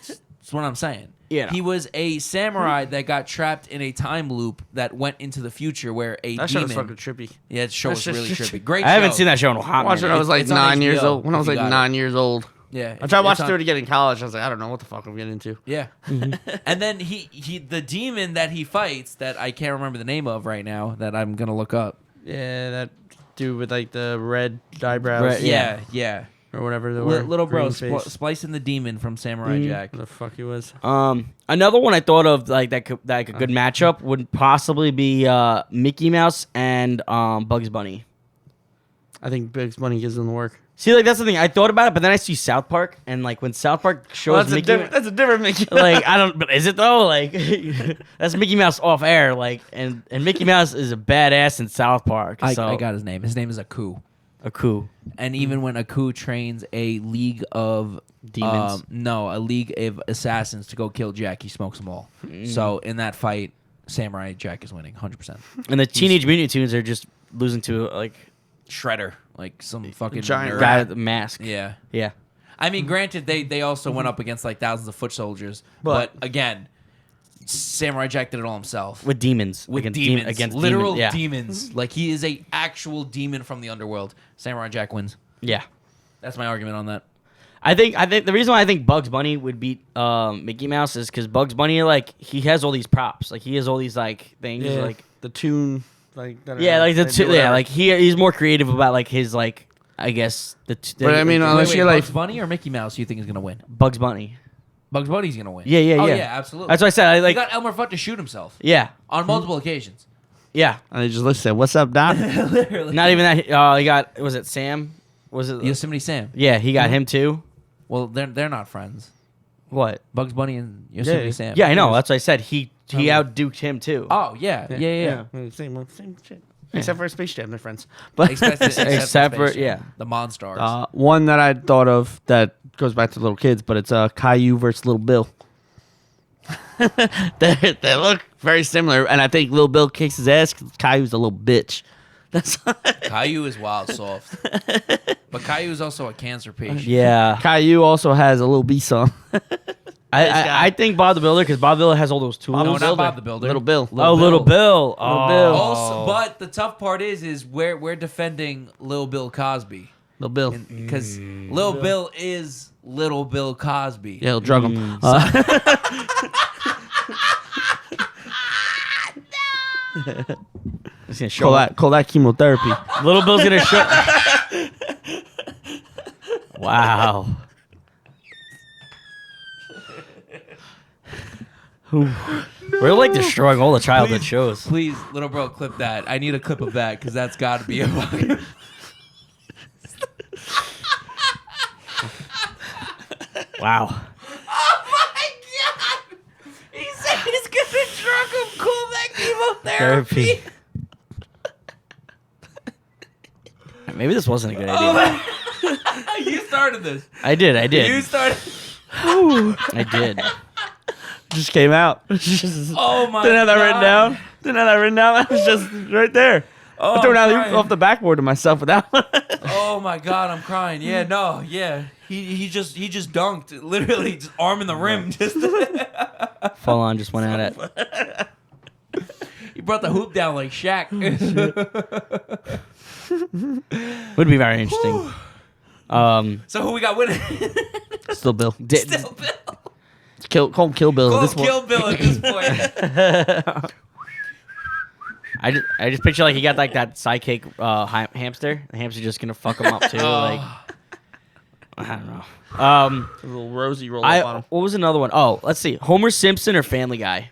it. That's what I'm saying. Yeah. He was a samurai that got trapped in a time loop that went into the future where a That shit was demon. fucking trippy. Yeah, the show was That really shit- trippy. Great I haven't show. seen that show in a hot I watched it when I minute. was like It's on 9 years HBO, old. When I if was you like got it. 9 years old. Yeah. I tried it's watching on- it again in college. I was like, I don't know what the fuck I'm getting into. Yeah. And then he the demon that he fights that I can't remember the name of right now that I'm going to look up. Yeah, that dude with like the red eyebrows. Red- Yeah, yeah. Or whatever they were. Little bro, Green face. splicing the demon from Samurai Jack. What the fuck he was. Another one I thought of like that could like a good matchup would possibly be Mickey Mouse and Bugs Bunny. I think Bugs Bunny gives them the work. See, like that's the thing. I thought about it, but then I see South Park, and like when South Park shows Mickey, that's a different Mickey. like I don't. But is it though? Like that's Mickey Mouse off air. Like and Mickey Mouse is a badass in South Park. I So got his name. His name is Aku. a coup. And even when Aku trains a league of Demons. a league of assassins to go kill Jack, he smokes them all. So in that fight, Samurai Jack is winning 100%. And the Teenage Mutant Tunes are just losing to like Shredder, like some fucking Giant nerd. guy with the mask. Yeah. Yeah. I mean, granted, they also went up against like thousands of foot soldiers, but again, Samurai Jack did it all himself With demons. with against demons, against literal demons. Yeah. demons. Like he is a actual demon from the underworld. Samurai Jack wins. Yeah. That's my argument on that. I think the reason why I think Bugs Bunny would beat Mickey Mouse is because Bugs Bunny he has all these props, like he has all these like things, Yeah, like the tune, like that. yeah, like they the do yeah, whatever. like he's more creative about like his like I guess But I mean, unless Wait, you're like Bugs Bunny or Mickey Mouse, you think is gonna win? Bugs Bunny. Bugs Bunny's gonna win. Yeah, yeah, Oh yeah. yeah, absolutely. That's what I said. I He like. got Elmer Fudd to shoot himself Yeah, on multiple occasions. yeah. And they just looked and said, "What's up, Doc?" Literally. Not even that. He got. Was it Sam? Was it? Yosemite Sam. Yeah, he got him too. Well, they're not friends. What? Bugs Bunny and Yosemite Yeah. Sam. Yeah, I know. That's what I said. He outduked him too. Oh yeah, yeah. Same shit. Except for Space Jam, they're friends. But Except for- yeah. the Monstars. one that I thought of that goes back to little kids, but it's Caillou versus Little Bill. they look very similar, and I think Little Bill kicks his ass because Caillou's a little bitch. That's Caillou is wild soft, but Caillou is also a cancer patient. Yeah. Caillou also has a little B song. I think Bob the Builder because Bob the Builder has all those tools. No, not Bob the Builder. Little Bill. Little Bill. Oh, Bill. Also, but the tough part is we're defending Lil Bill Cosby Little Bill. because Lil Bill is Little Bill Cosby. Yeah, he'll drug him. He's gonna show up. Call that chemotherapy. Little Bill's gonna show. Wow. We're like destroying all the childhood shows. Please, little bro, clip that. I need a clip of that because that's got to be a fucking. Wow. Oh my god! He said he's gonna drug him. Call that chemotherapy. Therapy. Maybe this wasn't a good idea. You started this. I did. You started. I did. Just came out. Oh my god! Didn't have that written down. Didn't have that written down. That was just right there. Oh, I threw it I'm out crying. off the backboard to myself with that one. Oh my god, I'm crying. Yeah, no, yeah. He just dunked, literally just arm in the rim. Just Full on just went at it. he brought the hoop down like Shaq. Would be very interesting. So who we got winning? Still Bill. Still Bill. Call him Kill Bill. Go This one. kill Bill at this point. I just picture like he got like that sidekick hamster. The hamster just gonna fuck him up too. Like I don't know. A little rosy roll up on him. What was another one? Oh, let's see. Homer Simpson or Family Guy,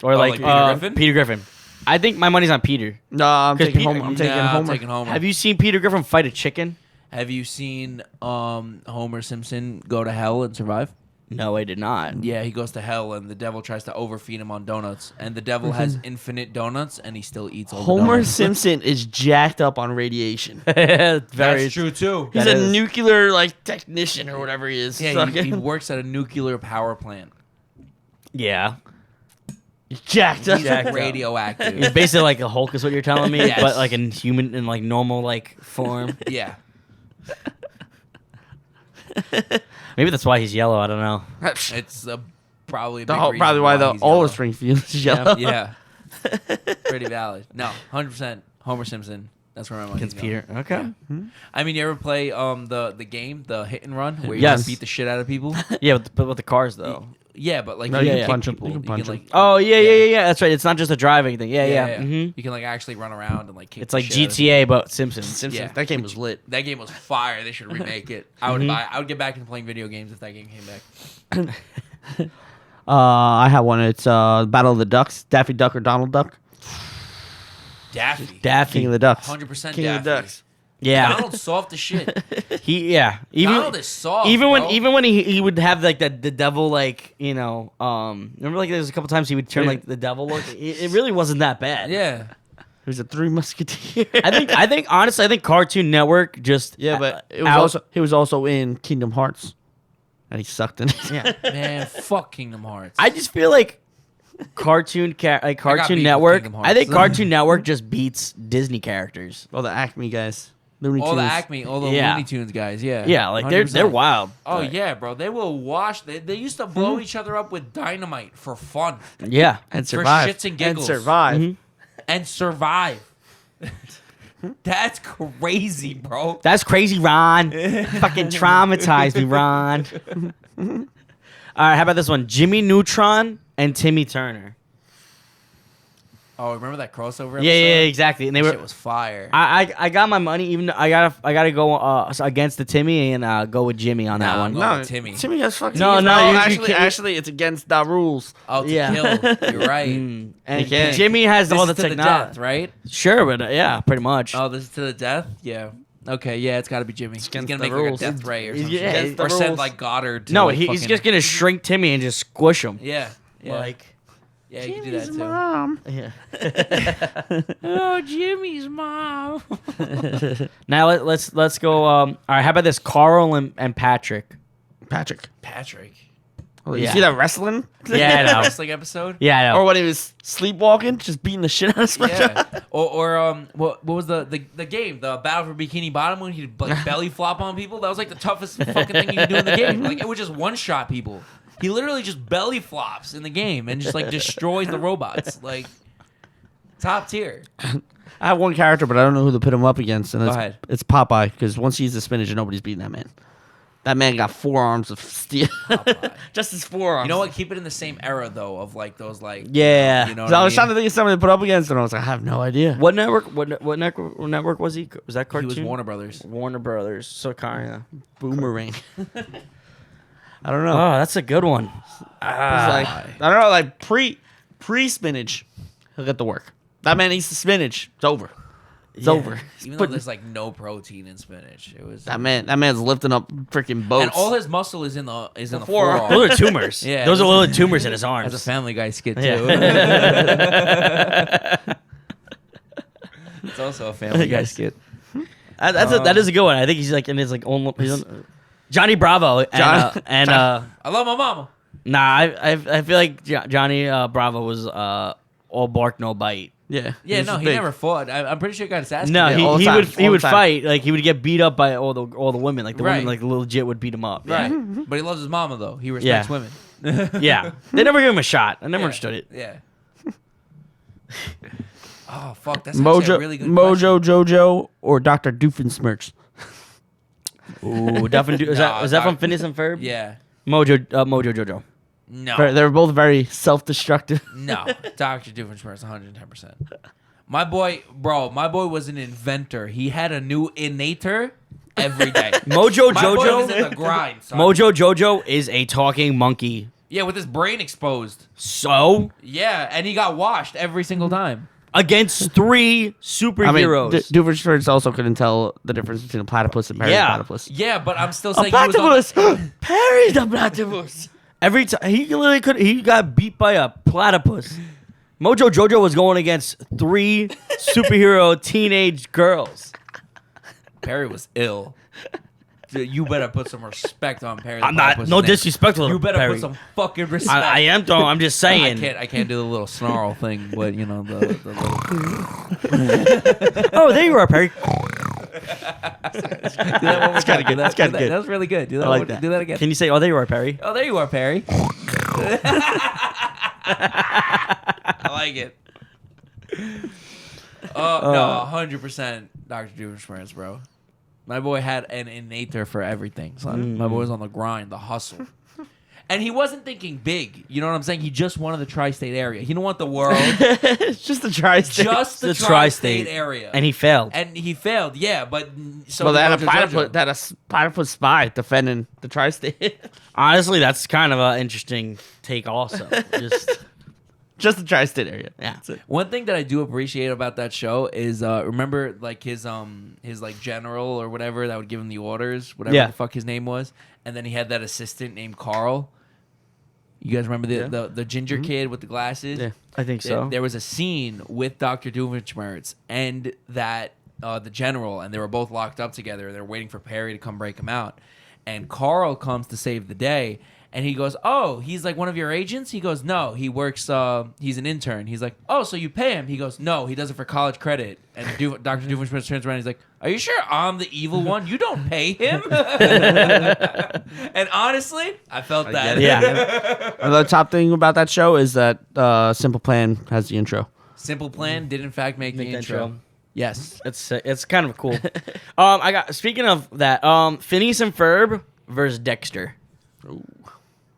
or like Peter Griffin? Peter Griffin. I think my money's on Peter. No, I'm 'Cause taking Peter- Homer. I'm taking Nah, Homer. I'm taking Homer. Have you seen Peter Griffin fight a chicken? Have you seen Homer Simpson go to hell and survive? No, I did not. Yeah, he goes to hell and the devil tries to overfeed him on donuts. And the devil has infinite donuts and he still eats all the Homer donuts. Simpson is jacked up on radiation. Very That's true too. He's That a is. nuclear technician or whatever he is. Yeah, he works at a nuclear power plant. Yeah. He's jacked up. He's Jacked up. radioactive. He's basically like a Hulk, is what you're telling me, Yes. but like in human, in like normal like form. Yeah. Maybe that's why he's yellow. I don't know. It's probably a big reason Probably why he's all yellow. the Springfield is yellow. Yeah. Pretty valid. No, 100% Homer Simpson. That's where my money's Against going. Peter. Okay. I mean, you ever play the game, the hit and run, where you Yes. just beat the shit out of people? Yeah, but with the cars though. Yeah, but like No, you you can can kick punch 'em. people. You can punch 'em. like, Oh yeah. That's right. It's not just a driving thing. Yeah. yeah. Mhm. You can like actually run around and like kick. It's the like shit out of GTA but Simpsons. Simpsons. Yeah. That game was lit. That game was fire. They should remake it. I would buy. I would get back into playing video games if that game came back. I have one. It's Battle of the Ducks. Daffy Duck or Donald Duck. Daffy. Daffy. King of the Ducks. 100% King Daffy. of the Ducks. Yeah. Donald's soft as shit. Even Donald is soft. even bro. when he would have like the devil like remember like there's a couple times he would turn like the devil look. It really wasn't that bad. Yeah. He was a Three Musketeer. I think honestly I think Cartoon Network just yeah, but it was he was also in Kingdom Hearts, and he sucked in it. yeah. Man, fuck Kingdom Hearts. I just feel like Cartoon beef with Network. Kingdom I think Hearts. Cartoon Network just beats Disney characters. All the Acme guys, Looney all the Tunes. Acme, all the Yeah. Looney Tunes guys. Yeah. Yeah, like they're 100%. wild. Oh But- yeah, bro. They will wash. They used to blow each other up with dynamite for fun Yeah. and for survive. shits and giggles. survive. Mhm. and survive. That's crazy, bro. That's crazy, Ron. Fucking traumatized me, Ron. All right, how about this one? Jimmy Neutron and Timmy Turner. Oh, remember that crossover episode? Yeah, exactly. And they That shit were. was fire. I got my money. Even though I gotta go against the Timmy and go with Jimmy on that Nah, one. I'm going with Timmy. Timmy has fucking. No, no, you actually, it's against the rules. Oh, to Yeah. kill. You're right. And can't. Jimmy has This all the is to the technology. death, right? Sure, but yeah, pretty much. Oh, this is to the death? Yeah. Okay, yeah, it's got to be Jimmy. He's against gonna the make like a rules. death ray or He's- something. yeah, Against the or send rules. like Goddard to no, like, he's fucking- just gonna shrink Timmy and just squish him. Yeah. Yeah. Like, yeah, you can do that too. Mom. yeah. Oh, Jimmy's mom. Now let's go. All right, how about this? Carl and Patrick. Patrick. Patrick. Oh, you Yeah. see that wrestling? Yeah, I know. Wrestling episode? Yeah, I know. Or when he was sleepwalking, just beating the shit out of SpongeBob. Yeah. Or what was the game? The Battle for Bikini Bottom when he'd like belly flop on people? That was like the toughest fucking thing you could do in the game. Like it would just one shot people. He literally just belly flops in the game and just like destroys the robots. Like top tier. I have one character, but I don't know who to put him up against. And Go it's, ahead. it's Popeye, because once he eats the spinach, nobody's beating that man. That man got 4 arms of steel. Just his 4 arms. You know what? Keep it in the same era though of like those like Yeah. You know So what I was mean? trying to think of somebody to put up against, and I was like, I have no idea. What network? What network was he? Was that He cartoon? was Warner Brothers. Warner Brothers. So kind of. Boomerang. I don't know. Oh, that's a good one. It's like, I don't know, like pre spinach, he'll get to work. That man eats the spinach. It's over. It's over. Even though But there's like no protein in spinach. It was that man's lifting up freaking boats. and all his muscle is in the forearm. forearm. Those are tumors. Yeah, Those are those- little tumors in his That's a arms. Family Guy skit too. Yeah. It's also a Family Guy skit. That is a good one. I think he's like in his like own. He's on, Johnny Bravo and John- I love my mama. nah, I feel like Johnny Bravo was all bark no bite. Yeah. Yeah, He's no, just he big. never fought. I'm pretty sure he got his ass No, kicked. all the he time, would all he the would time. fight like he would get beat up by all the women like the Right. women like legit would beat him up. Right. But he loves his mama though. He Yeah. respects women. Yeah, they never gave him a shot. I never Yeah. understood it. Yeah. Oh fuck, that's actually Mojo, a really good question. Mojo Jojo, or Dr. Doofenshmirtz. Ooh, Duffin, is Nah, that from Doc- Phineas and Ferb? Yeah. Mojo Jojo. No. They're both very self-destructive. No. Dr. Doofenshmirtz 110%. My boy was an inventor. He had a new innator every day. Mojo My boy was in Jojo. the grind, son. Mojo Jojo is a talking monkey. Yeah, with his brain exposed. So Yeah, and he got washed every single time. against 3 I mean, superheroes. Doofenshmirtz also couldn't tell the difference between a platypus and Perry Yeah. the platypus. Yeah, but I'm still A saying he was platypus! on, Perry the platypus! Every time he literally could, he got beat by a platypus. Mojo Jojo was going against 3 superhero teenage girls. Perry was ill. Dude, you better put some respect on Perry. the I'm not, Platypus' no name. disrespect to You better Perry. put some fucking respect. I am though. I'm just saying. I can't do the little snarl thing, but you know the little. Oh, there you are, Perry. That's kinda good. That's kinda good. That was really good. Do that. I like that. Do that again. Can you say, "Oh, there you are, Perry"? Oh, there you are, Perry. I like it. No, 100% Dr. Doofenshmirtz, bro. My boy had an innator for everything, son. My boy was on the grind, the hustle. And he wasn't thinking big. You know what I'm saying? He just wanted the tri-state area. He didn't want the world. It's just the tri-state. Just the The tri-state tri-state. area. And he failed. And he failed, yeah, but so Well, they had a did Mojo platypus, Jojo. they had a platypus spy defending the tri-state. Honestly, that's kind of an interesting take. Also, Just the tri-state area. yeah. That's it. One thing that I do appreciate about that show is remember like his like general or whatever that would give him the orders, whatever Yeah. the fuck his name was, and then he had that assistant named Carl. You guys remember the ginger kid with the glasses? Yeah. I think There- so. There was a scene with Dr. Doofenshmirtz and that the general, and they were both locked up together. They're waiting for Perry to come break him out, and Carl comes to save the day. And he goes, "Oh, he's like one of your agents?" He goes, "No, he works. He's an intern." He's like, "Oh, so you pay him?" He goes, "No, he does it for college credit." And Dr. Doofenshmirtz turns around. He's like, "Are you sure I'm the evil one? You don't pay him?" And honestly, I felt that. Yeah. The top thing about that show is that Simple Plan has the intro. Simple Plan did in fact make the Make the intro. intro. Yes. It's kind of cool. I got speaking of that, Phineas and Ferb versus Dexter.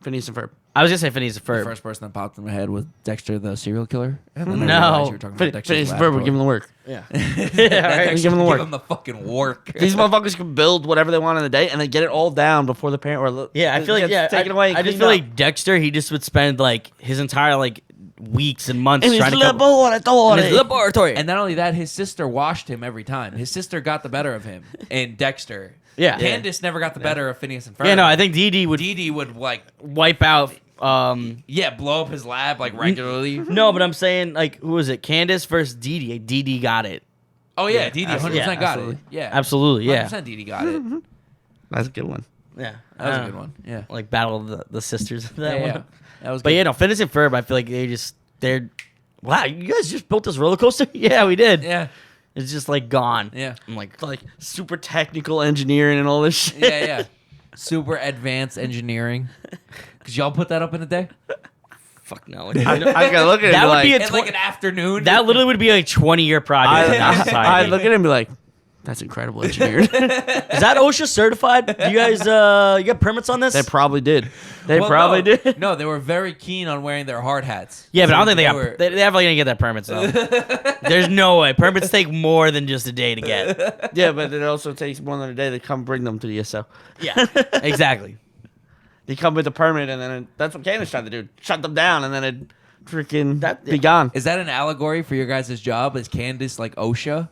Phineas and Ferb. I was gonna say Phineas and The Ferb. first person that popped in my head was Dexter the serial killer. And then I No. realized you were talking about Dexter's Finish the verb. We're giving them the work. Yeah. Dexter, Give him the work. Give him the fucking work. These motherfuckers can build whatever they want in a day and then get it all down before the parent or Yeah, I feel like take it away. I just feel like Dexter. He just would spend like his entire like weeks and months in his trying to come laboratory. in his laboratory. And not only that, his sister washed him every time. His sister got the better of him. And Dexter. Yeah. Candace never got the better of Phineas and Ferb. yeah, no, I think Dee Dee would Dee Dee would like, wipe out. blow up his lab like regularly. No, but I'm saying like who was it? Candace versus Dee Dee. Dee Dee got it. Oh yeah, Dee Dee 100% Yeah, got absolutely. it. Yeah, Absolutely, yeah. 100% Dee Dee got it. That's a good one. Yeah, That was a good one. Yeah. Like battle of the sisters. Of that Yeah, one. yeah. That was But good. yeah, no, Phineas and Ferb. I feel like they're. Wow, you guys just built this roller coaster? Yeah, we did. Yeah. It's just like gone. Yeah. I'm like, Like super technical engineering and all this shit. Yeah, yeah. Super advanced engineering. Could y'all put that up in a day? fuck no. I gotta look at it That and would be be like, a In like an afternoon? that literally would be a 20-year project in our I society. look at it and be like, that's incredible engineered. Is that OSHA certified? You guys, you got permits on this? They probably did. They Well, probably no. did. No, they were very keen on wearing their hard hats. Yeah, but I don't So think they were- got. They definitely gonna get that permits though. There's no way. Permits take more than just a day to get. Yeah, but it also takes more than a day to come bring them to the ESO. Yeah, exactly. They come with a permit, and then that's what Candace tried to do. Shut them down, and then it freaking That- be gone. Is that an allegory for your guys' job? Is Candace like OSHA?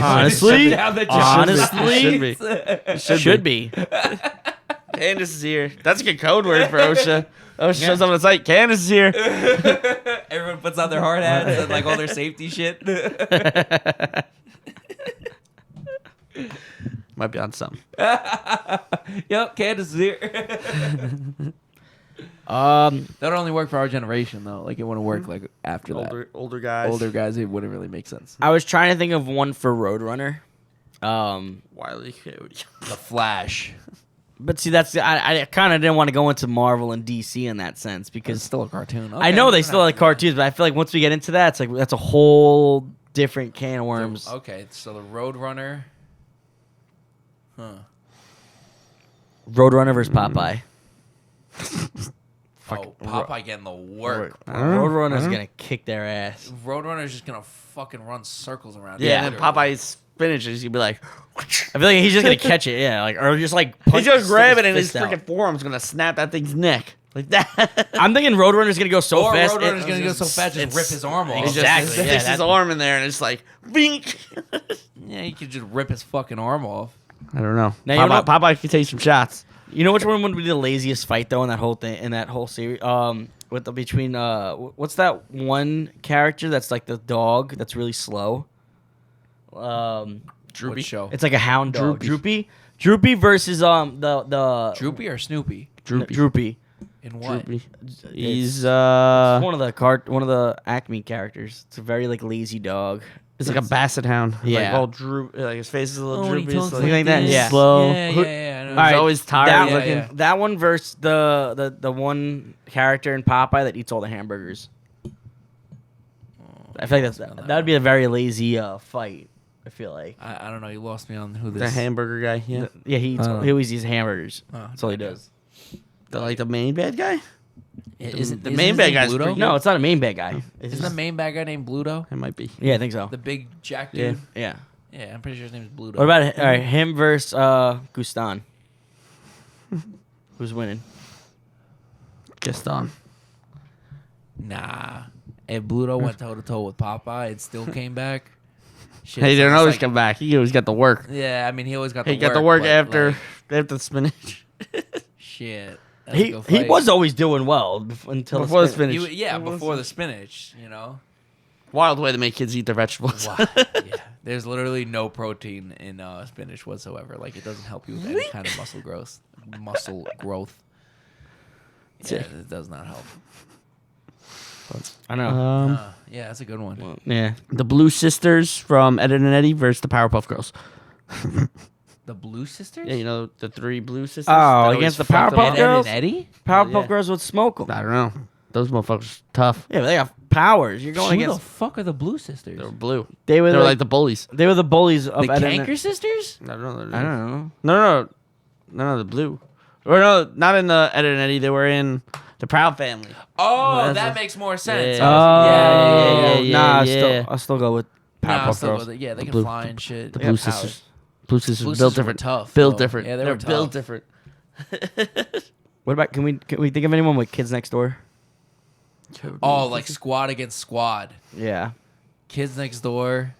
Honestly, Shut down the job. honestly, Should be. It should be. Candace is here. That's a good code word for OSHA. OSHA shows up on the site. Candace is here. Everyone puts on their hard hats and like all their safety shit. Might be on something. Yep, Candace is here. That would only work for our generation though. Like it wouldn't work like after that. Older guys. Older guys, it wouldn't really make sense. I was trying to think of one for Roadrunner. Wile E. Coyote. The Flash. But see, that's I kind of didn't want to go into Marvel and DC in that sense It's because still a cartoon. I know they still like cartoons, but I feel like once we get into that, it's like that's a whole different can of worms. Okay, so the Roadrunner. Huh. Roadrunner versus Popeye. Oh, Popeye getting the work. Roadrunner's gonna kick their ass. Roadrunner's just gonna fucking run circles around. Yeah, it, and then literally. Popeye's finishes. You'd be like, I feel like he's just gonna catch it, yeah, like or just like he's punch, gonna stick grab it and his fist out. freaking forearm's gonna snap that thing's neck like that. I'm thinking Roadrunner's gonna go so Or fast. Roadrunner's gonna go so fast, just it's- rip his arm off. He just Exactly, sticks yeah, his that- arm in there and it's like, bink. Yeah, you could just rip his fucking arm off. I don't know. Now, you know what- Popeye can take some shots. You know which one would be the laziest fight though in that whole thing in that whole series? With the between what's that one character that's like the dog that's really slow? Droopy show. It's like a hound dog. Droopy versus the Droopy or Snoopy? Droopy. In what? He's It's one of the Acme characters. It's a very like lazy dog. It's like a basset hound. Yeah. Like all droop. Like his face is a little Oh, he droopy. talks It's Something like that. this. Yeah. Slow. Yeah, Who- yeah, I know. All right, always tired That, looking. yeah. that one versus the one character in Popeye that eats all the hamburgers. I feel like that would be a very lazy fight. I feel like. I don't know. You lost me on who this. The hamburger guy. Yeah. Yeah, he always eats hamburgers. Oh, That's all he okay. does. The main bad guy. Isn't the isn't main his bad name guy's Bluto? pretty No, it's not a main bad guy. Isn't the main bad guy named Bluto? It might be. Yeah, I think so. The big Jack Yeah. dude. Yeah. Yeah, I'm pretty sure his name is Bluto. What about all right, him versus Gustan? Who's winning? Gaston. Nah. If Bluto went toe to toe with Popeye and still came back. Shit, Hey, they don't it's always like- come back. He always got the work. Yeah, I mean he always got He the got work. the work but, after like, the spinach. shit. That's a He good he fight. was always doing well until Before the spin- spinach. Yeah, before the spinach, you know. Wild way to make kids eat their vegetables. Wow. Yeah. There's literally no protein in spinach whatsoever. Like it doesn't help you with any kind of muscle growth. Yeah, it does not help. I know. Yeah, that's a good one. Yeah. The Blue Sisters from Ed and Eddie versus the Powerpuff Girls. The Blue Sisters? Yeah, you know the three Blue Sisters. Oh, that always against the fucked them Powerpuff up? Ed, Girls? and Eddie? Powerpuff Yeah. Girls would smoke them. I don't know. Those motherfuckers tough. Yeah, but they got powers. You're going Who the against. fuck are the Blue Sisters? They were blue. They were They were like the bullies. they were the bullies of The Ed and Canker Sisters? I don't know. I don't know. No, the blue. Or no, not in the Ed and Eddie. They were in The Proud Family. Oh, That's that a- makes more sense. Yeah. Nah, yeah. I'll still go with Nah, Powerpuff still Girls. with it. Yeah, they can Blue- fly and shit. The They Blue got powers. Sisters. Blue Sisters Blue built Sisters were different. tough, Built though. different. Yeah, they They're were built tough. different. What about can we think of anyone with Kids Next Door? Oh, like squad against squad. Yeah. Kids Next Door.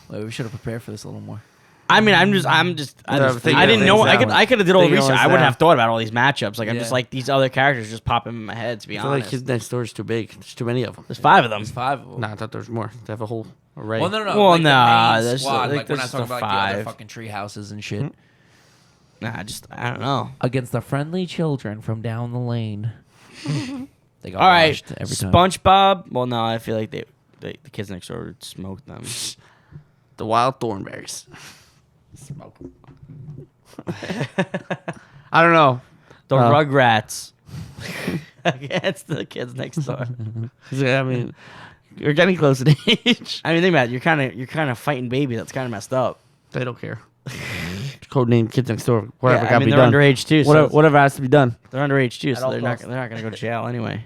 Wait, we should have prepared for this a little more. I mean, I didn't know. I could have did all the Thinking all research. this I wouldn't down. have thought about all these matchups. Like I'm Yeah. just like these other characters just pop in my head. To be I feel like honest, Kids Next Door is too big. There's too many of them. there's 5 of them. There's 5 of them. Nah, I thought there was more. They have a whole array. Well, no. Well, like nah, the main there's- squad. like, Like, we're there's not just talking the about like the other 5. fucking tree houses and shit. Nah, I don't know. Against the friendly children from down the lane. They got All right, washed every time. SpongeBob. Well, no, I feel like the Kids Next Door would smoke them. The Wild Thornberries. Smoke. I don't know. The Rugrats against the Kids Next Door. I mean, you're getting close in age. I mean, think about it. You're kind of fighting babies. That's kind of messed up. They don't care. Codename Kids Next Door. Whatever Yeah, got I to mean, be they're done. underage too. So Whatever has to be done. they're underage too, so all they're not costs. gonna go to jail anyway.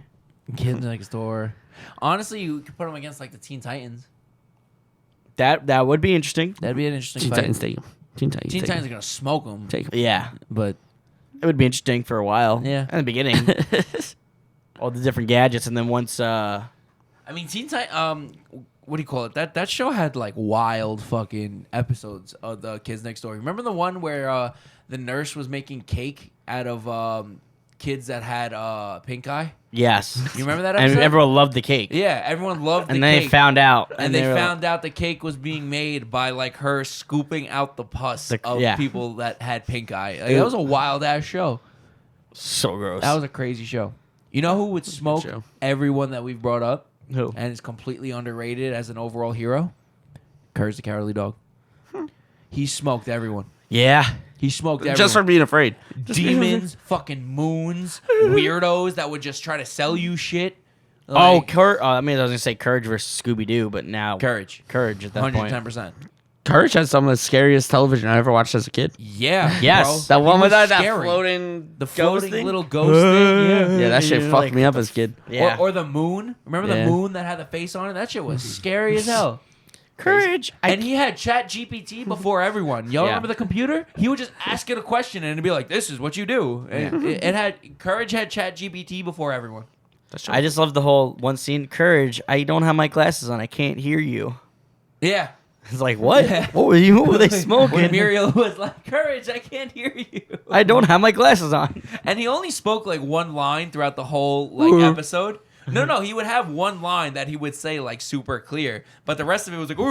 Kids Next Door. Honestly, you could put them against like the Teen Titans. That would be interesting. That'd be an interesting Teen fight. Titans take 'em. Teen Titans. Teen take Titans 'em. are gonna smoke them. Take 'em. Yeah, But it would be interesting for a while. Yeah. in the beginning, all the different gadgets, and then once I mean, Teen Titan. What do you call it? That show had like wild fucking episodes of the Kids Next Door. Remember the one where the nurse was making cake out of kids that had pink eye? yes, You remember that and episode? everyone loved the cake. Yeah, everyone loved the And cake. then they found out, and they were like- found out the cake was being made by like her scooping out the pus of yeah. people that had pink eye. Like, that was a wild ass show. so gross. That was a crazy show. You know who would smoke show. everyone that we've brought up Who? and is completely underrated as an overall hero? Courage the Cowardly Dog. He smoked everyone. Yeah, He smoked everyone. Just for being afraid. demons, fucking moons, weirdos that would just try to sell you shit. Oh, Like, I mean, I was gonna say Courage versus Scooby Doo, but now Courage. Courage at that point. 110%. Courage has some of the scariest television I ever watched as a kid. Yeah. Yes. bro. That one He with was that scary. floating The ghost floating thing? little ghost thing. Yeah. Yeah, that shit You're fucked like, me up as a kid. Yeah, Or the moon. Remember the Yeah. moon that had the face on it? That shit was scary as hell. Courage. And he had Chat GPT before everyone. Y'all Yeah. remember the computer? He would just ask it a question and it'd be like, "This is what you do." And it had Courage had Chat GPT before everyone. I just love the whole one scene. Courage. I don't have my glasses on. I can't hear you. Yeah. It's like what? Yeah. What were you? What were they When smoking? Muriel was like, "Courage, I can't hear you." I don't have my glasses on. And he only spoke like one line throughout the whole episode. No, he would have one line that he would say like super clear, but the rest of it was like, All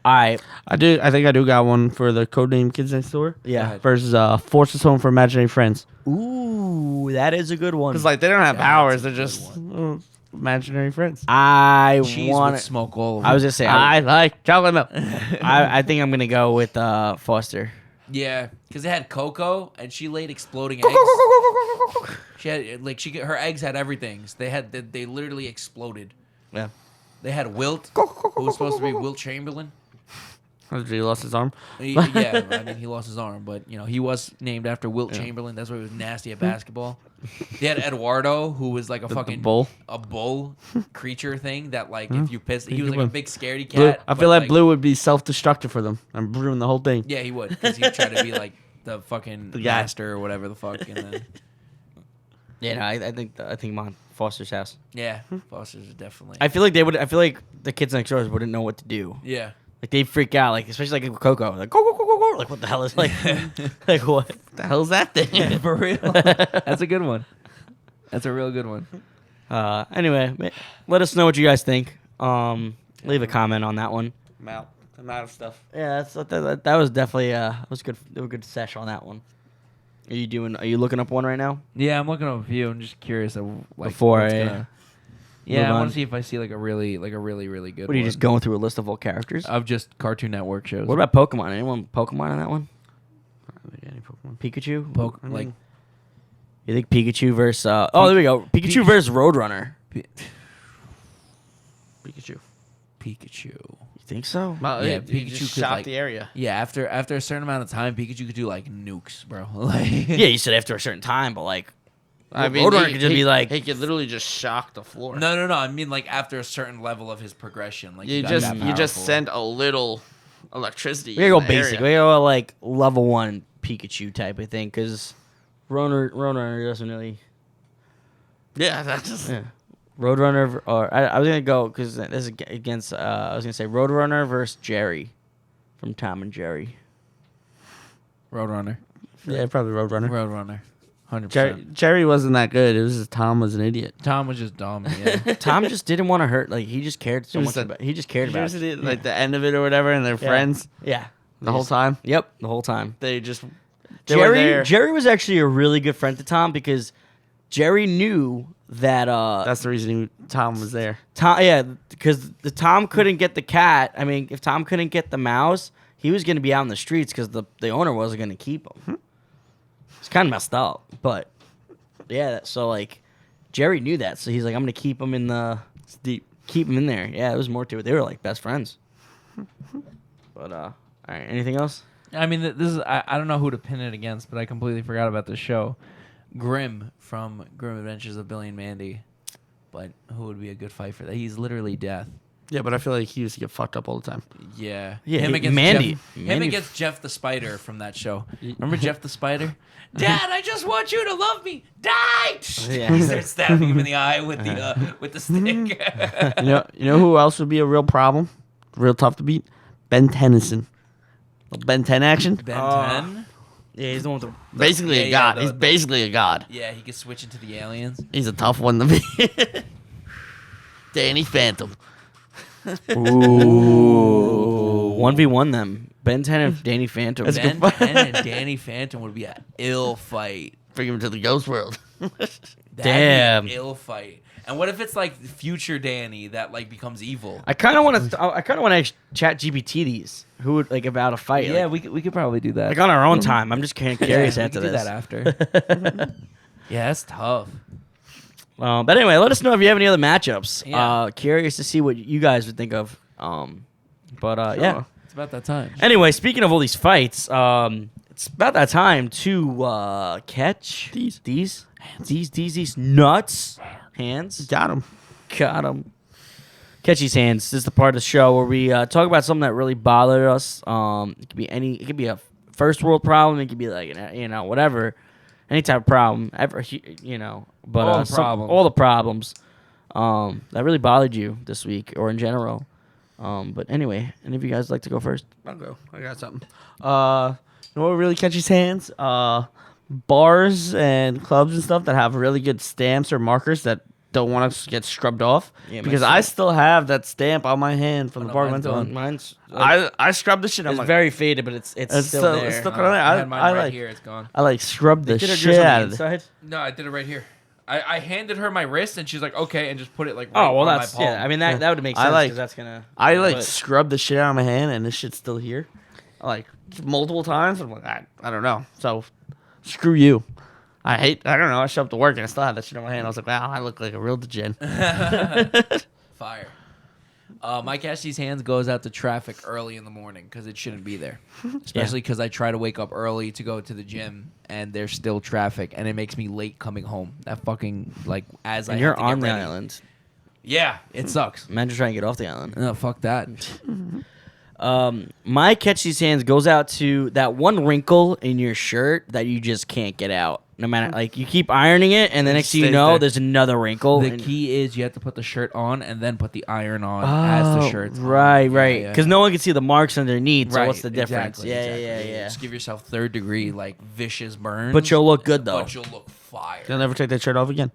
right. I think I do got one for the codename Kids Next Door. Yeah. Versus Forces Home for Imaginary Friends. Ooh, that is a good one. Because like they don't have That's powers, a they're good just imaginary friends. I Cheese want. would smoke all of them. I was gonna say. I like chocolate milk. I think I'm gonna go with Foster. Yeah, because it had Coco, and she laid exploding eggs. She had like her eggs had everything. So they literally exploded. Yeah. They had Wilt, who was supposed to be Wilt Chamberlain. He lost his arm. Yeah, I mean he lost his arm, but he was named after Wilt Chamberlain. That's why he was nasty at basketball. They had Eduardo, who was like a fucking bull? a bull creature thing that like if you pissed, he was Good like a one. big scaredy Blue, cat. I but, feel like Blue would be self-destructive for them and ruin the whole thing. Yeah, he would because he'd try to be like the fucking The guy. master or whatever the fuck, and then Yeah, no, I think Foster's house. yeah, Foster's definitely. I feel like they would. I feel like the kids next door wouldn't know what to do. yeah. Like they freak out. Like especially like with Coco. Like go go go go go. Like what the hell is like like what? The hell's that thing? For real. That's a good one. That's a real good one. Anyway, let us know what you guys think. Leave a comment on that one. I'm out of stuff. Yeah, that was definitely was good. They were good sesh on that one. Are you looking up one right now? Yeah, I'm looking up a few. I'm just curious of like Before what's I, gonna- Yeah, move I want on. to see if I see like a really really good What are you one just going through a list of all characters? of just Cartoon Network shows. What about Pokemon? Anyone Pokemon on that one? Any Pokemon? Pikachu? like You think Pikachu versus? Oh, there we go. Pikachu versus Roadrunner. Pikachu. Pikachu? You Think so? Well, Yeah, yeah, you Pikachu just could, shot like- the area. Yeah, after a certain amount of time, Pikachu could do like nukes, bro. Like Yeah, you said after a certain time, but like, I mean, Roadrunner could just be like, he could literally just shock the floor. No. I mean, like after a certain level of his progression, like you he got just that you just powerful. send a little electricity. we gotta go in the basic. We area. gotta go like level 1 Pikachu type of thing, because Roadrunner doesn't really. Yeah, that's just. Yeah. Roadrunner, or I was gonna go because this is against. I was gonna say Roadrunner versus Jerry from Tom and Jerry. Roadrunner, Yeah, probably Roadrunner. Roadrunner, 100%. Jerry wasn't that good. It was just Tom was an idiot. Tom was just dumb. Yeah. Tom just didn't want to hurt. Like he just cared so He much was a- about. He just cared about. it. Like the end of it or whatever, and they're friends Yeah. the whole time. Yep, the whole time. They just they were there. Jerry was actually a really good friend to Tom because Jerry knew that That's the reason Tom was there. Tom, yeah, because the Tom couldn't get the cat. I mean, if Tom couldn't get the mouse, he was going to be out in the streets because the owner wasn't going to keep him. It's kind of messed up, but yeah. So like, Jerry knew that, so he's like, I'm going to keep him in the It's deep. keep him in there. Yeah, there was more to it. They were like best friends. But all right, anything else? I mean, this is I don't know who to pin it against, but I completely forgot about this show. Grim from Grim Adventures of Billy and Mandy. But who would be a good fight for that? He's literally death. Yeah, but I feel like he used to get fucked up all the time. Yeah. Yeah, Him against Mandy. Jeff, him Mandy- against Jeff the Spider from that show. Remember Jeff the Spider? Dad, I just want you to love me. Die! Yeah. He starts stabbing him in the eye with the stick. You know who else would be a real problem? Real tough to beat? Ben Tennyson. Little Ben 10 action. Ben 10? Yeah, he's the one with the. Basically a god. He's basically a god. Yeah, he could switch into the aliens. He's a tough one to beat. Danny Phantom. Ooh. 1v1 them. Ben 10 and Danny Phantom. Ben 10 and Danny Phantom would be an ill fight. Bring him to the ghost world. That'd Damn. be an ill fight. And what if it's like future Danny that like becomes evil? I kind of want to. I kind of want to chat GPT these. Who would like about a fight? Yeah, like, we could probably do that. like on our own time. I'm just kind of curious we after could do this. that after. Yeah, that's tough. But anyway, let us know if you have any other matchups. Yeah. Curious to see what you guys would think of. Yeah. It's about that time. Anyway, speaking of all these fights, it's about that time to catch these nuts hands. Got him. Got 'em. Catch these hands. This is the part of the show where we talk about something that really bothered us. It could be it could be a first world problem. It could be like whatever, any type of problem ever. But All the problems. all the problems that really bothered you this week or in general. But anyway, any of you guys like to go first? I'll go. I got something. You know what really catches hands? Bars and clubs and stuff that have really good stamps or markers that don't want to get scrubbed off. Yeah, because mine's I still have that stamp on my hand from Oh, the no, bar I mine's went gone. to. Mine's I scrubbed the shit. I'm it's like, very faded, but it's It's still still- there. it's still I kinda there. had mine I right like- here. It's gone. I like scrubbed the Did it shit yours on out the of it. inside? No, I did it right here. I handed her my wrist and she's like, okay, and just put it like Oh well, on that's my palm. yeah. I mean that would make I sense like- because that's gonna. I like but- scrubbed the shit out of my hand, and this shit's still here, like multiple times. I'm like, I don't know. So, screw you. I don't know. I showed up to work and I still had that shit on my hand. I was like, wow, I look like a real degen. Fire. My catch these hands goes out to traffic early in the morning because it shouldn't be there. Especially because I try to wake up early to go to the gym and there's still traffic and it makes me late coming home. That fucking like as And I you're have to get on the ready. island. Yeah, it sucks. Imagine trying to get off the island. No, fuck that. My catch these hands goes out to that one wrinkle in your shirt that you just can't get out. No matter like you keep ironing it, and the next thing you stays know, there. there's another wrinkle. The and- key is you have to put the shirt on and then put the iron on as the shirt's on. right, Yeah, right. yeah. Because no one can see the marks underneath. So Right, what's the difference? exactly, yeah, exactly. yeah. Just give yourself third degree like vicious burns. But you'll look good though. But you'll look fire. You'll never take that shirt off again.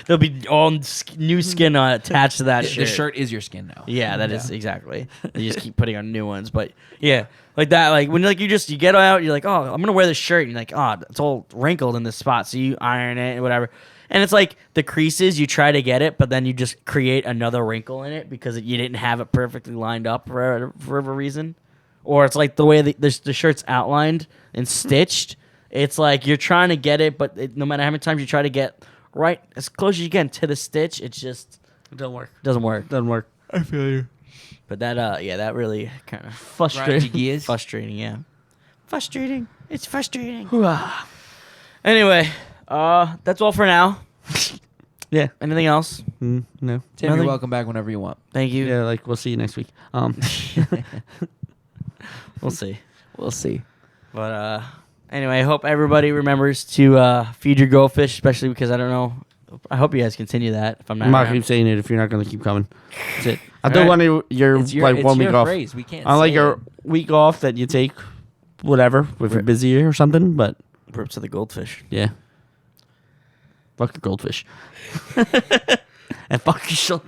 There'll be all new skin attached to that The shirt. shirt is your skin now. Yeah, that is exactly. You just keep putting on new ones, but yeah, like that. Like when like you get out, you're like, oh, I'm gonna wear this shirt, and you're like, oh, it's all wrinkled in this spot, so you iron it and whatever. And it's like the creases, you try to get it, but then you just create another wrinkle in it because you didn't have it perfectly lined up for whatever reason, or it's like the way the shirt's outlined and stitched. It's like you're trying to get it, but no matter how many times you try to get right as close as you can to the stitch, it just It don't work. doesn't work. Doesn't work. I feel you. But that, yeah, that really kind of Frustrating gears. frustrating. Yeah, frustrating. It's frustrating. Anyway, that's all for now. Yeah. Anything else? No. Tim, Nothing? you're welcome back whenever you want. Thank you. Yeah, like we'll see you next week. We'll see. We'll see. But anyway, I hope everybody remembers to feed your goldfish, especially because I don't know. I hope you guys continue that. If I'm not, I'm not around. keep saying it if you're not going to keep coming. That's it. I All do right. want your It's your, like it's 1 your week off. phrase. We can't I like say your it. week off that you take, whatever, if you're busy or something. But Rip to the goldfish. yeah, fuck your goldfish, and fuck your shoulder.